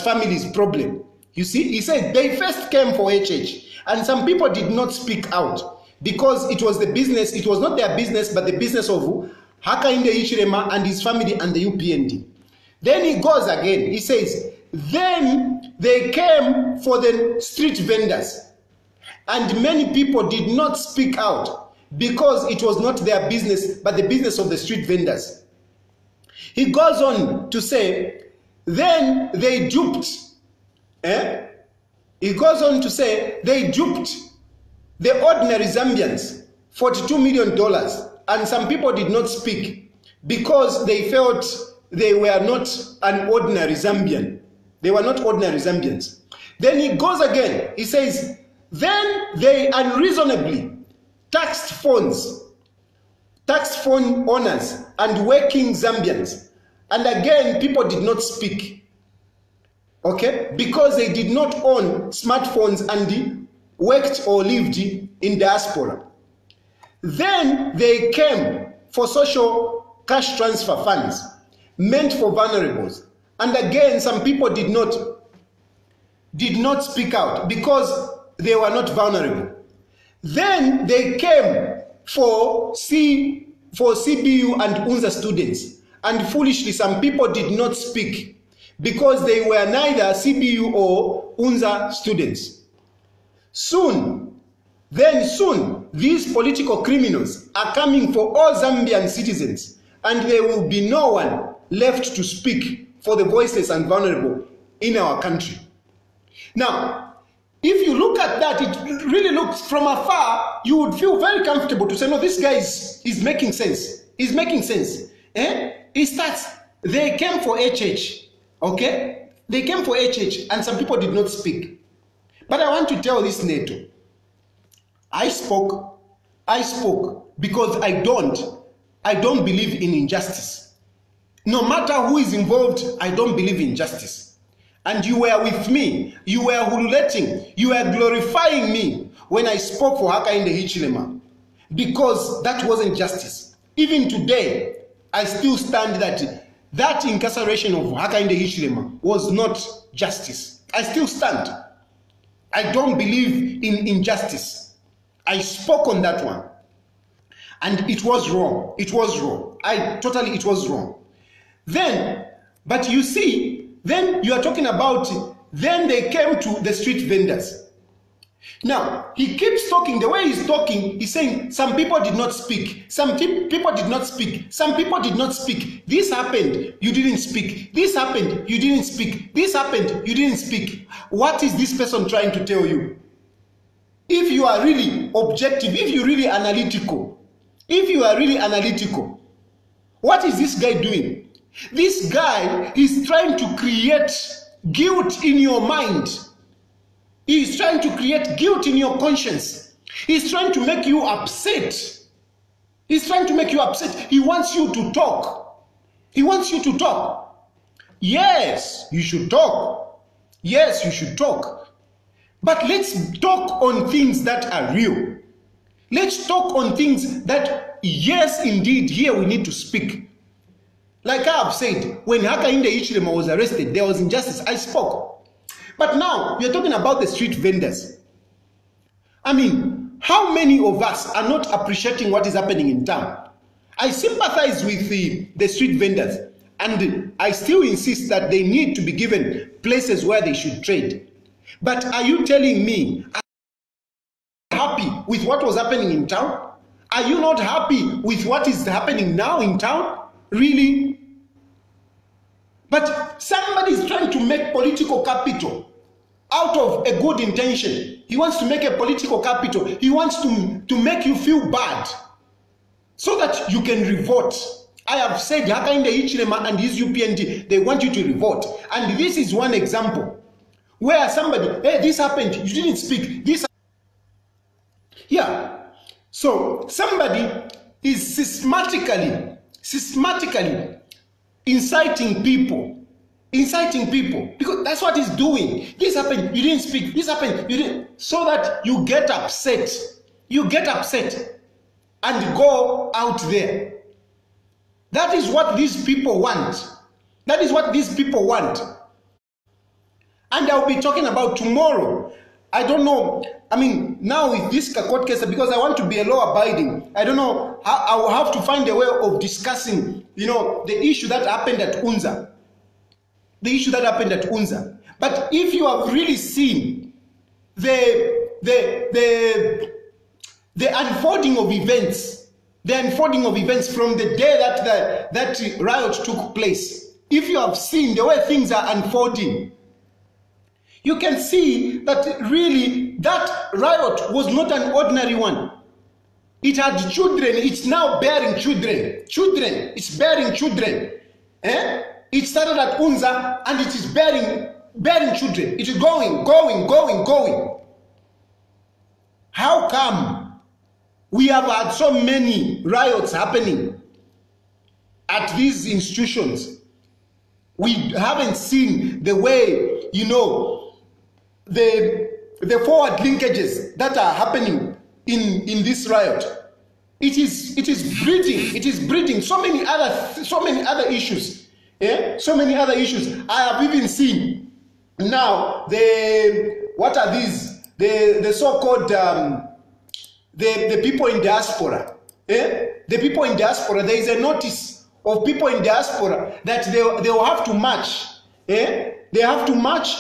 family's problem. You see, he said they first came for HH, and some people did not speak out because it was the business, it was not their business, but the business of Hakainde Hichilema and his family and the UPND. Then he goes again, he says, then they came for the street vendors, and many people did not speak out because it was not their business, but the business of the street vendors. He goes on to say, then they duped. He goes on to say, they duped the ordinary Zambians, $42 million, and some people did not speak because they felt they were not an ordinary Zambian. They were not ordinary Zambians. Then he goes again. He says, then they unreasonably taxed phone owners and working Zambians. And again, people did not speak. Okay? Because they did not own smartphones and worked or lived in diaspora. Then they came for social cash transfer funds meant for vulnerables, And again, some people did not speak out because they were not vulnerable. Then they came for CBU and UNZA students. And foolishly, some people did not speak because they were neither CBU or UNZA students. Soon, these political criminals are coming for all Zambian citizens, and there will be no one left to speak for the voiceless and vulnerable in our country. Now, if you look at that, it really looks from afar, you would feel very comfortable to say, no, this guy is making sense. He's making sense. He starts, they came for HH, okay? They came for HH, and some people did not speak. But I want to tell this NATO, I spoke because I don't believe in injustice. No matter who is involved, I don't believe in justice. And you were with me, you were hululating, you were glorifying me when I spoke for Hakainde Hichilema, because that wasn't justice. Even today, I still stand that incarceration of Hakainde Hichilema was not justice. I still stand. I don't believe in injustice. I spoke on that one. And it was wrong. It was wrong. It was wrong. Then, but you see, then you are talking about, then they came to the street vendors. Now, he keeps talking, the way he's talking, he's saying, some people did not speak. Some people did not speak. Some people did not speak. This happened, you didn't speak. This happened, you didn't speak. This happened, you didn't speak. What is this person trying to tell you? If you are really objective, if you're really analytical, what is this guy doing? This guy is trying to create guilt in your mind. He is trying to create guilt in your conscience. He's trying to make you upset. He's trying to make you upset. He wants you to talk. He wants you to talk. Yes, you should talk. Yes, you should talk. But let's talk on things that are real. Let's talk on things that, yes, indeed, here we need to speak. Like I have said, when Hakainde Hichilema was arrested, there was injustice. I spoke. But now, we are talking about the street vendors. I mean, how many of us are not appreciating what is happening in town? I sympathize with the street vendors, and I still insist that they need to be given places where they should trade. But are you telling me, are you happy with what was happening in town? Are you not happy with what is happening now in town? Really? But somebody is trying to make political capital out of a good intention. He wants to make a political capital. He wants to make you feel bad so that you can revolt. I have said Hakainde Hichilema and his UPND, they want you to revolt. And this is one example where somebody, hey, this happened, you didn't speak. This. Yeah. So somebody is systematically inciting people, because that's what he's doing. This happened, you didn't speak. This happened, you didn't, so that you get upset. You get upset and go out there. That is what these people want. That is what these people want. And I'll be talking about tomorrow. I don't know. I mean, now with this court case, because I want to be a law-abiding, I don't know how I will have to find a way of discussing, the issue that happened at UNZA. The issue that happened at UNZA. But if you have really seen the unfolding of events, from the day that riot took place, if you have seen the way things are unfolding, you can see that really that riot was not an ordinary one. It had children. It's now bearing children. It's bearing children. It started at UNZA and it is bearing children. It is going. How come we have had so many riots happening at these institutions? We haven't seen the way, the forward linkages that are happening in this riot. It is breeding so many other issues. So many other issues. I have even seen now what are these? The so-called the people in diaspora. The people in diaspora, there is a notice of people in diaspora that they will have to march. They have to march.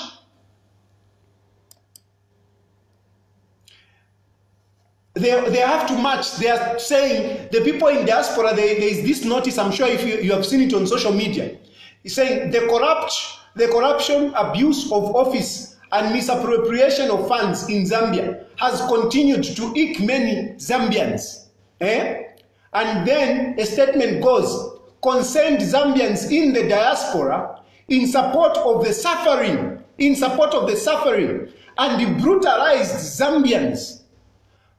They have to march. They are saying, the people in diaspora, there is this notice, I'm sure if you have seen it on social media. It's saying the corruption, abuse of office, and misappropriation of funds in Zambia has continued to eke many Zambians. And then a statement goes, concerned Zambians in the diaspora in support of the suffering, and the brutalized Zambians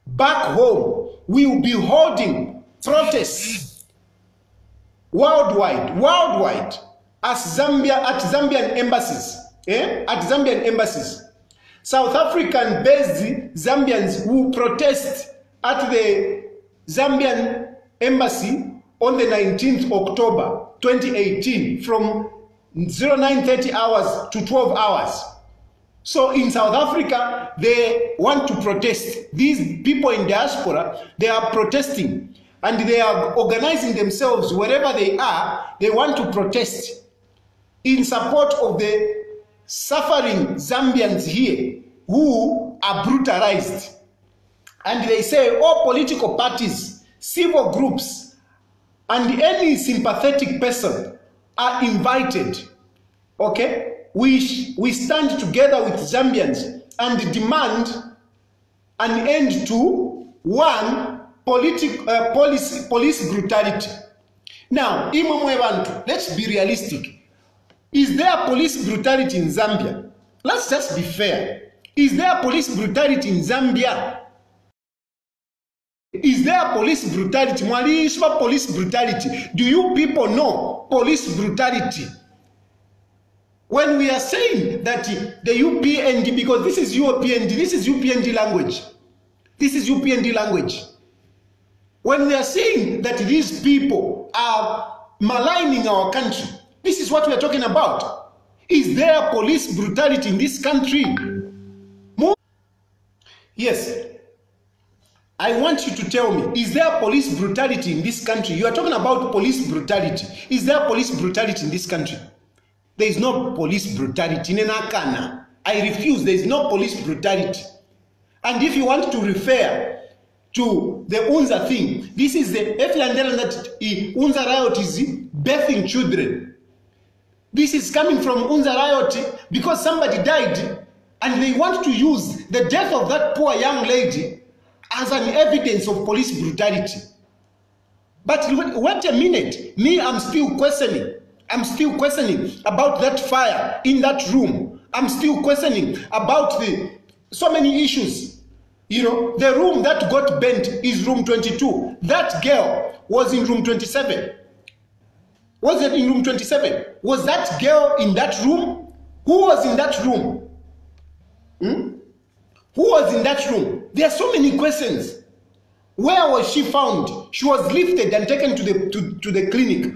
back home will be holding protests worldwide at Zambian embassies. At Zambian embassies. South African-based Zambians who protest at the Zambian embassy on the 19th October 2018 from 09:30 hours to 12 hours. So in South Africa, they want to protest. These people in diaspora, they are protesting and they are organizing themselves wherever they are. They want to protest in support of the suffering Zambians here who are brutalized. And they say all political parties, civil groups, and any sympathetic person are invited. Okay? We stand together with Zambians and demand an end to one police brutality. Now, let's be realistic. Is there police brutality in Zambia? Let's just be fair. Is there police brutality in Zambia? Is there police brutality? Police brutality. Do you people know police brutality? When we are saying that the UPND, because this is UPND language. This is UPND language. When we are saying that these people are maligning our country, this is what we are talking about. Is there police brutality in this country? Yes. I want you to tell me, is there police brutality in this country? You are talking about police brutality. Is there police brutality in this country? There is no police brutality. I refuse. There is no police brutality. And if you want to refer to the UNZA thing, this is the Eflandela that UNZA riot is birthing children. This is coming from UNZA riot because somebody died and they want to use the death of that poor young lady as an evidence of police brutality. But wait a minute. Me, I'm still questioning. I'm still questioning about that fire in that room. I'm still questioning about so many issues. You know, the room that got burnt is room 22. That girl was in room 27. Was it in room 27? Was that girl in that room? Who was in that room? Who was in that room? There are so many questions. Where was she found? She was lifted and taken to the clinic.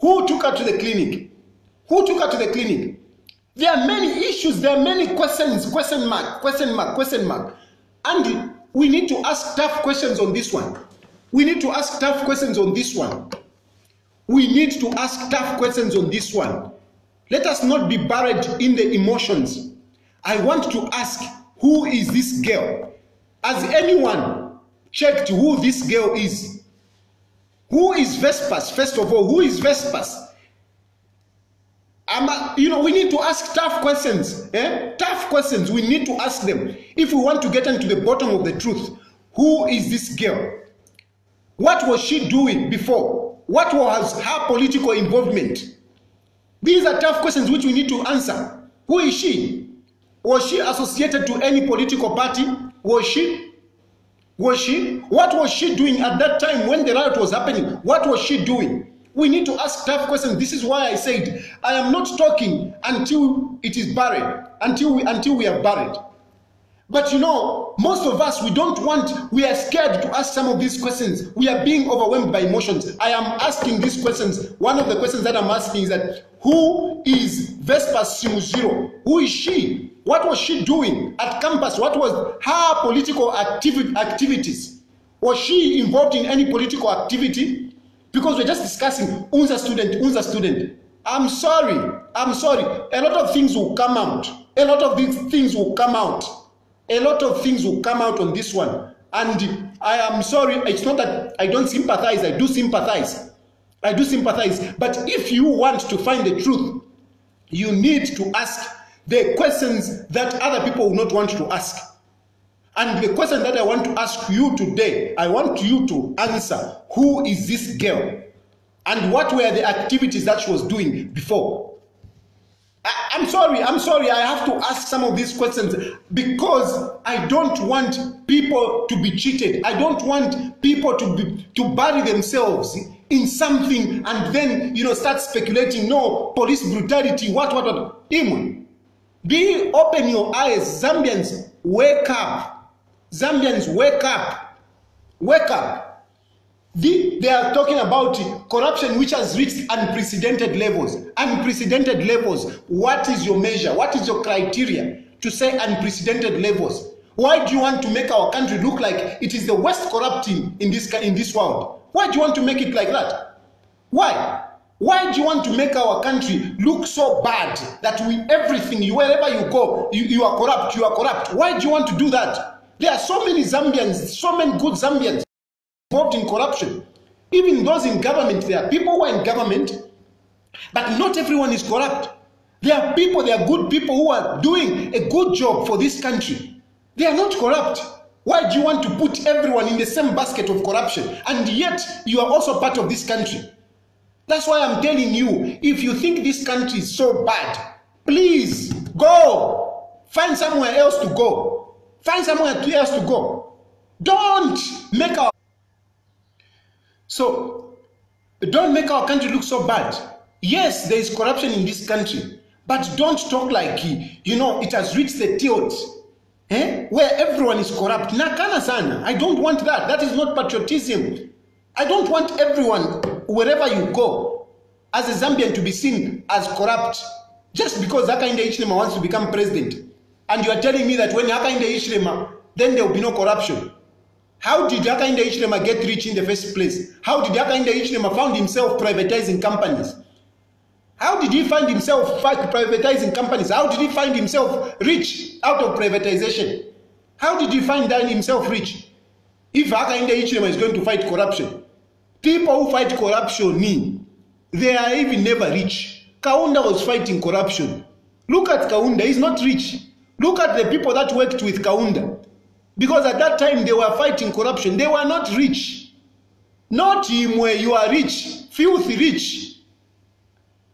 Who took her to the clinic? Who took her to the clinic? There are many issues. There are many questions. Question mark. And we need to ask tough questions on this one. We need to ask tough questions on this one. We need to ask tough questions on this one. Let us not be buried in the emotions. I want to ask, who is this girl? Has anyone checked who this girl is? Who is Vespas? First of all, who is Vespas? We need to ask tough questions. Tough questions, we need to ask them. If we want to get into the bottom of the truth, who is this girl? What was she doing before? What was her political involvement? These are tough questions which we need to answer. Who is she? Was she associated to any political party? Was she? What was she doing at that time when the riot was happening? What was she doing? We need to ask tough questions. This is why I said I am not talking until it is buried, until we are buried. But you know, most of us, we are scared to ask some of these questions. We are being overwhelmed by emotions. I am asking these questions. One of the questions that I'm asking is that, who is Vespa Simuziro? Who is she? What was she doing at campus? What was her political activities? Was she involved in any political activity? Because we're just discussing Unza student. I'm sorry. A lot of things will come out. A lot of these things will come out. A lot of things will come out on this one. And I am sorry, it's not that I don't sympathize, I do sympathize. But if you want to find the truth, you need to ask the questions that other people will not want to ask. And the question that I want to ask you today, I want you to answer, who is this girl? And what were the activities that she was doing before? I'm sorry, I have to ask some of these questions because I don't want people to be cheated. I don't want people to bury themselves in something and then, start speculating, no, police brutality, what. Open your eyes. Zambians, wake up. Zambians, wake up. Wake up. They are talking about corruption which has reached unprecedented levels. Unprecedented levels. What is your measure? What is your criteria to say unprecedented levels? Why do you want to make our country look like it is the worst corrupting in this world? Why do you want to make it like that? Why? Why do you want to make our country look so bad that wherever you go, you are corrupt, you are corrupt? Why do you want to do that? There are so many Zambians, so many good Zambians involved in corruption. Even those in government, there are people who are in government, but not everyone is corrupt. There are good people who are doing a good job for this country. They are not corrupt. Why do you want to put everyone in the same basket of corruption? And yet, you are also part of this country. That's why I'm telling you, if you think this country is so bad, please go. Find somewhere else to go. Find somewhere else to go. Don't make our country look so bad. Yes, there is corruption in this country, but don't talk like, it has reached the tilt where everyone is corrupt. Nakana sana. I don't want that. That is not patriotism. I don't want everyone, wherever you go, as a Zambian to be seen as corrupt just because Hakainde Hichilema wants to become president. And you are telling me that when Hakainde Hichilema, then there will be no corruption. How did Hakainde Hichilema get rich in the first place? How did Hakainde Hichilema find himself privatizing companies? How did he find himself privatizing companies? How did he find himself rich out of privatization? How did he find himself rich? If Hakainde Hichilema is going to fight corruption, people who fight corruption, they are even never rich. Kaunda was fighting corruption. Look at Kaunda, he's not rich. Look at the people that worked with Kaunda. Because at that time they were fighting corruption. They were not rich. Not him where you are rich, filthy rich.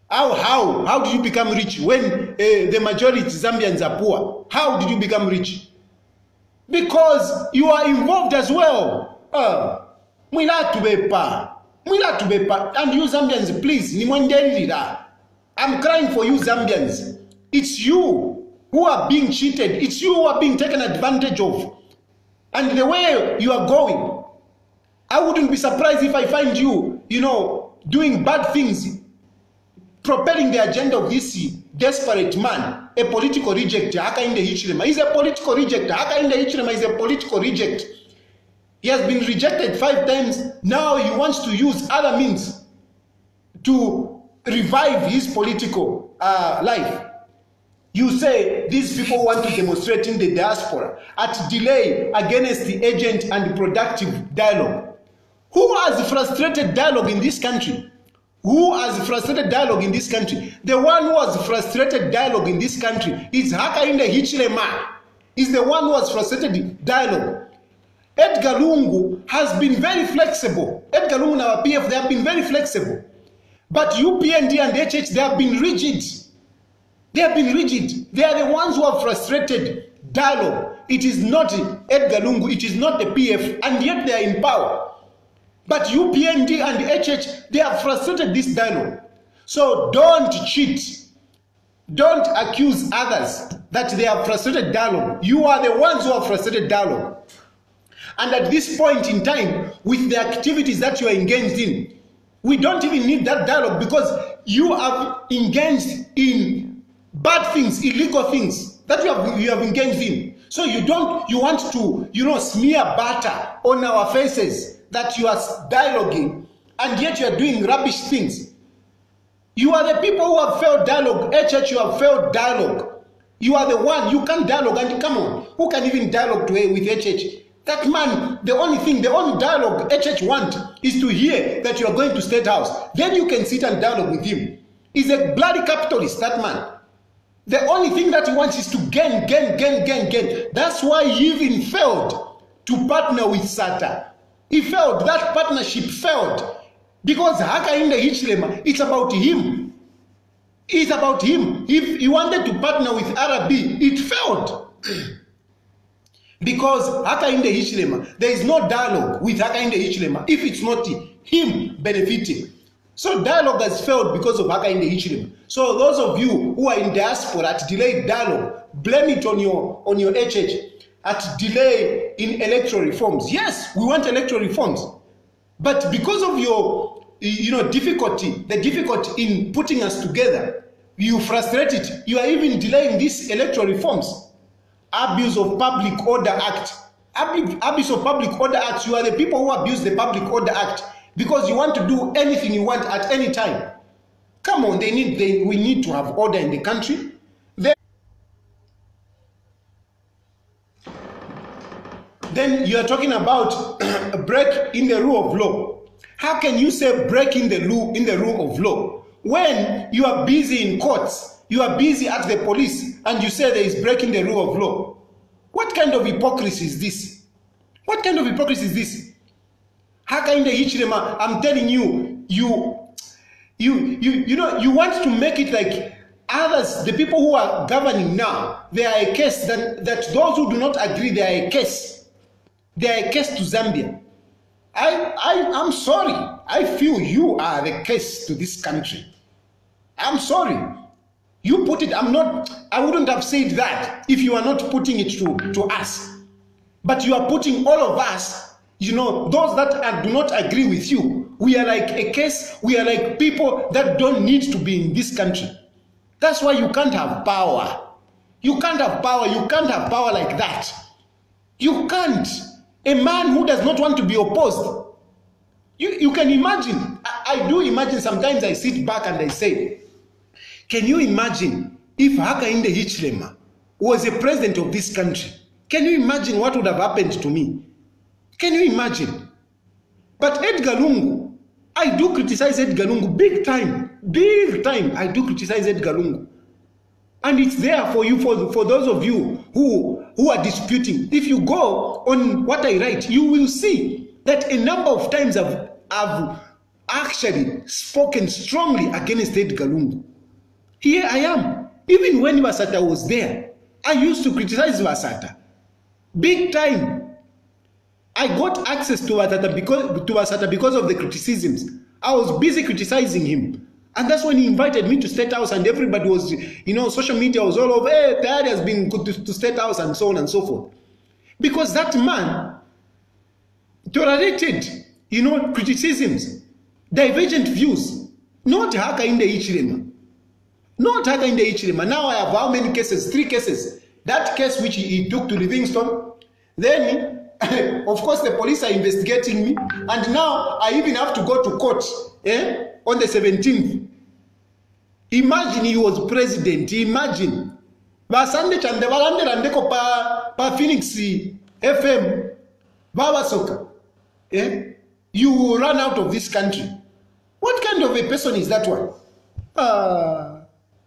How did you become rich when the majority Zambians are poor? How did you become rich? Because you are involved as well. And you Zambians, please, I'm crying for you Zambians. It's you who are being cheated. It's you who are being taken advantage of. And the way you are going, I wouldn't be surprised if I find you, doing bad things, propelling the agenda of this desperate man, a political reject. Hakainde Hichilema is a political reject. Hakainde Hichilema is a political reject. He has been rejected 5 times. Now he wants to use other means to revive his political life. You say these people want to demonstrate in the diaspora at delay against the agent and productive dialogue. Who has frustrated dialogue in this country? Who has frustrated dialogue in this country? The one who has frustrated dialogue in this country is Hakainde Hichilema. Is the one who has frustrated dialogue. Edgar Lungu has been very flexible. Edgar Lungu and our PF, they have been very flexible. But UPND and HH, they have been rigid. They have been rigid. They are the ones who have frustrated dialogue. It is not Edgar Lungu, it is not the PF, and yet they are in power. But UPND and HH, they have frustrated this dialogue. So don't cheat. Don't accuse others that they have frustrated dialogue. You are the ones who have frustrated dialogue. And at this point in time, with the activities that you are engaged in, we don't even need that dialogue because you have engaged in bad things, illegal things that you have engaged in. So you want to, smear butter on our faces that you are dialoguing, and yet you are doing rubbish things. You are the people who have failed dialogue. HH, you have failed dialogue. You are the one, you can't dialogue, and come on, who can even dialogue with HH? That man, the only dialogue HH want is to hear that you are going to State House. Then you can sit and dialogue with him. He's a bloody capitalist, that man. The only thing that he wants is to gain. That's why he even failed to partner with SATA. He failed. That partnership failed. Because Hakainde Hichilema, it's about him. It's about him. If he wanted to partner with RB, it failed. Because Hakainde Hichilema, there is no dialogue with Hakainde Hichilema if it's not him benefiting. So dialogue has failed because of Hakainde Hichilema. So those of you who are in diaspora at delayed dialogue, blame it on your HH at delay in electoral reforms. Yes, we want electoral reforms. But because of your difficulty in putting us together, you frustrate it. You are even delaying these electoral reforms. Abuse of Public Order Act. Abuse of Public Order Act. You are the people who abuse the Public Order Act because you want to do anything you want at any time. Come on, we need to have order in the country. Then you are talking about a break in the rule of law. How can you say break in the rule of law when you are busy in courts? You are busy at the police and you say there is breaking the rule of law. What kind of hypocrisy is this? What kind of hypocrisy is this? Hakainde Hichilema, I'm telling you, you want to make it like others, the people who are governing now, they are a case that those who do not agree, they are a case. They are a case to Zambia. I'm sorry. I feel you are the case to this country. I'm sorry. You put it, I wouldn't have said that if you are not putting it to us. But you are putting all of us, those that do not agree with you. We are like a case, we are like people that don't need to be in this country. That's why you can't have power. You can't have power. You can't have power like that. You can't. A man who does not want to be opposed. You can imagine. I do imagine sometimes I sit back and I say, can you imagine if Hakainde Hichilema was a president of this country? Can you imagine what would have happened to me? Can you imagine? But Edgar Lungu, I do criticize Edgar Lungu big time. Big time, I do criticize Edgar Lungu. And it's there for you, for those of you who are disputing. If you go on what I write, you will see that a number of times I've actually spoken strongly against Edgar Lungu. Here I am. Even when Vasata was there, I used to criticize Vasata. Big time. I got access to Vasata because of the criticisms. I was busy criticizing him. And that's when he invited me to State House and everybody was, social media was all over, hey, Tayali has been good to State House and so on and so forth. Because that man tolerated, criticisms, divergent views, not Hakainde Hichilema. Not Hakainde Hichilema. Now I have how many cases? 3 cases. That case which he took to Livingston. Then, of course, the police are investigating me. And now I even have to go to court on the 17th. Imagine he was president. Imagine. Basande chande balande randeko pa Phoenix FM. Baba Soka. You will run out of this country. What kind of a person is that one?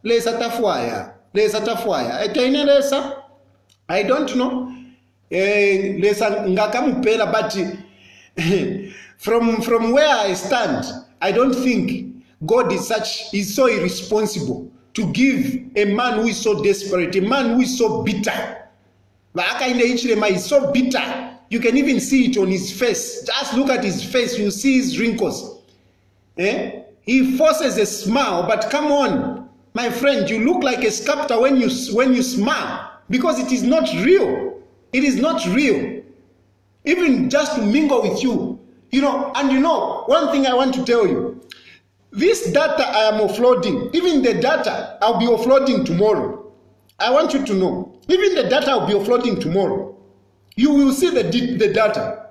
Lesa tafuaya. Etaine lesa? I don't know. Lesa ngakamupela, but from where I stand, I don't think God is so irresponsible to give a man who is so desperate, a man who is so bitter. Hakainde Hichilema is so bitter. You can even see it on his face. Just look at his face, you see his wrinkles. He forces a smile, but come on. My friend, you look like a sculptor when you smile, because it is not real. It is not real. Even just to mingle with you, and one thing I want to tell you, this data I am offloading, even the data I'll be offloading tomorrow. I want you to know, even the data I'll be offloading tomorrow, you will see the data.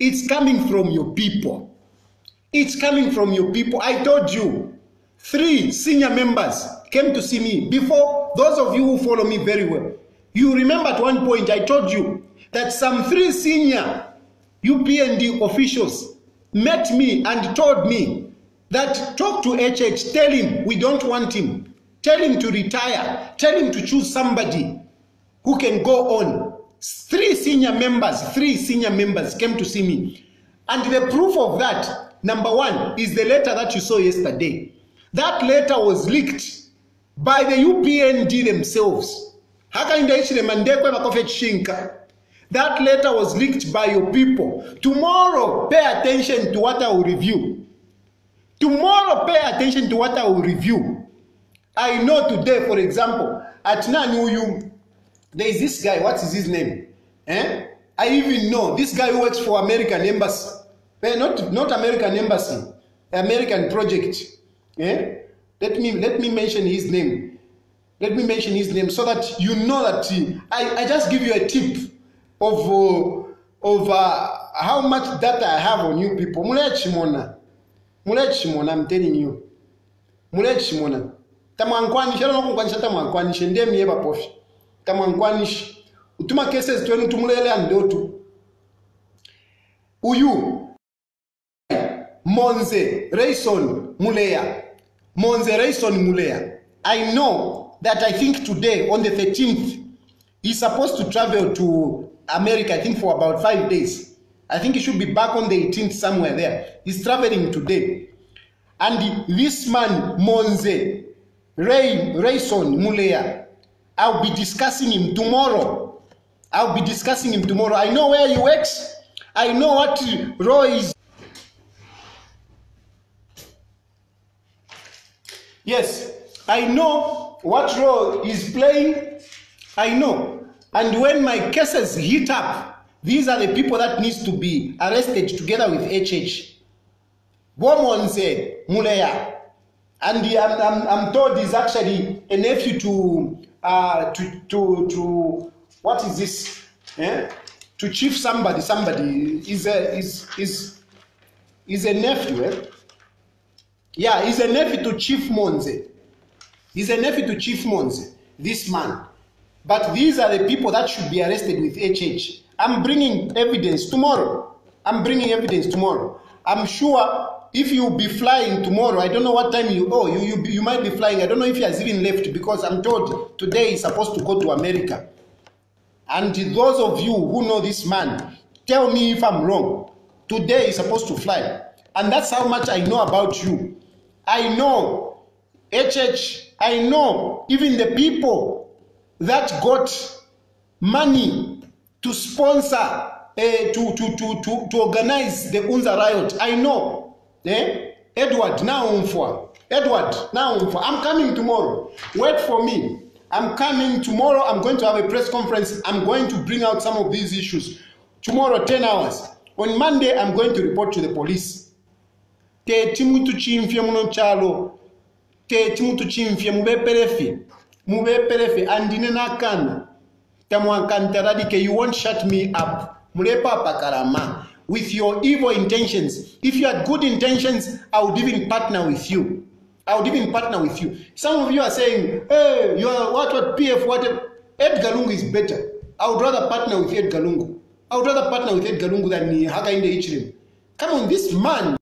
It's coming from your people. It's coming from your people. I told you, 3 senior members came to see me. Before, those of you who follow me very well, you remember at one point I told you that some 3 senior UPND officials met me and told me that talk to HH, tell him we don't want him, tell him to retire, tell him to choose somebody who can go on. 3 senior members came to see me. And the proof of that, number 1, is the letter that you saw yesterday. That letter was leaked by the UPND themselves. That letter was leaked by your people. Tomorrow, pay attention to what I will review. Tomorrow, pay attention to what I will review. I know today, for example, at Nanyuyu, there is this guy, what is his name? I even know this guy who works for American Embassy. Not American Embassy, American Project. Let me mention his name. Let me mention his name so that you know that I just give you a tip of how much data I have on you people. Mulechimona, I'm telling you. Mulechimona. Tamwankwanisha, no kunkwanisha tamwankwanisha ndemi yeba pofi. Tamwankwanisha. Utuma cases twenu tumulele andotu. Uyu Monze Rayson Mulea. Monze Rayson Mulea. I know that I think today on the 13th he's supposed to travel to America, I think for about 5 days. I think he should be back on the 18th somewhere there. He's traveling today. And this man, Monze Rayson Mulea, I'll be discussing him tomorrow. I'll be discussing him tomorrow. I know where he works. I know what role is. Yes, I know what role he's playing. I know. And when my cases heat up, these are the people that needs to be arrested together with HH. Womonze Mulea. And I'm told he's actually a nephew to what is this? To Chief somebody is a nephew. Yeah, he's a nephew to Chief Monze. He's a nephew to Chief Monze, this man. But these are the people that should be arrested with HH. I'm bringing evidence tomorrow. I'm sure if you be flying tomorrow, I don't know what time you might be flying. I don't know if he has even left, because I'm told today he's supposed to go to America. And those of you who know this man, tell me if I'm wrong. Today he's supposed to fly. And that's how much I know about you. I know HH, I know even the people that got money to sponsor, to organize the Unza riot. I know. Edward, now I'm coming tomorrow. Wait for me. I'm coming tomorrow. I'm going to have a press conference. I'm going to bring out some of these issues. Tomorrow, 10 hours. On Monday, I'm going to report to the police. Te timutu chimfye muno chalo. Te timutu chimfye mubeperefe andine nakana. Tamwankantaradike, you won't shut me up. Mulepa pakarama. With your evil intentions. If you had good intentions, I would even partner with you. Some of you are saying, hey, you are what PF, what Edgar Lungu is better. I would rather partner with Edgar Lungu. Than Haka in the Ichirim. Come on, this man.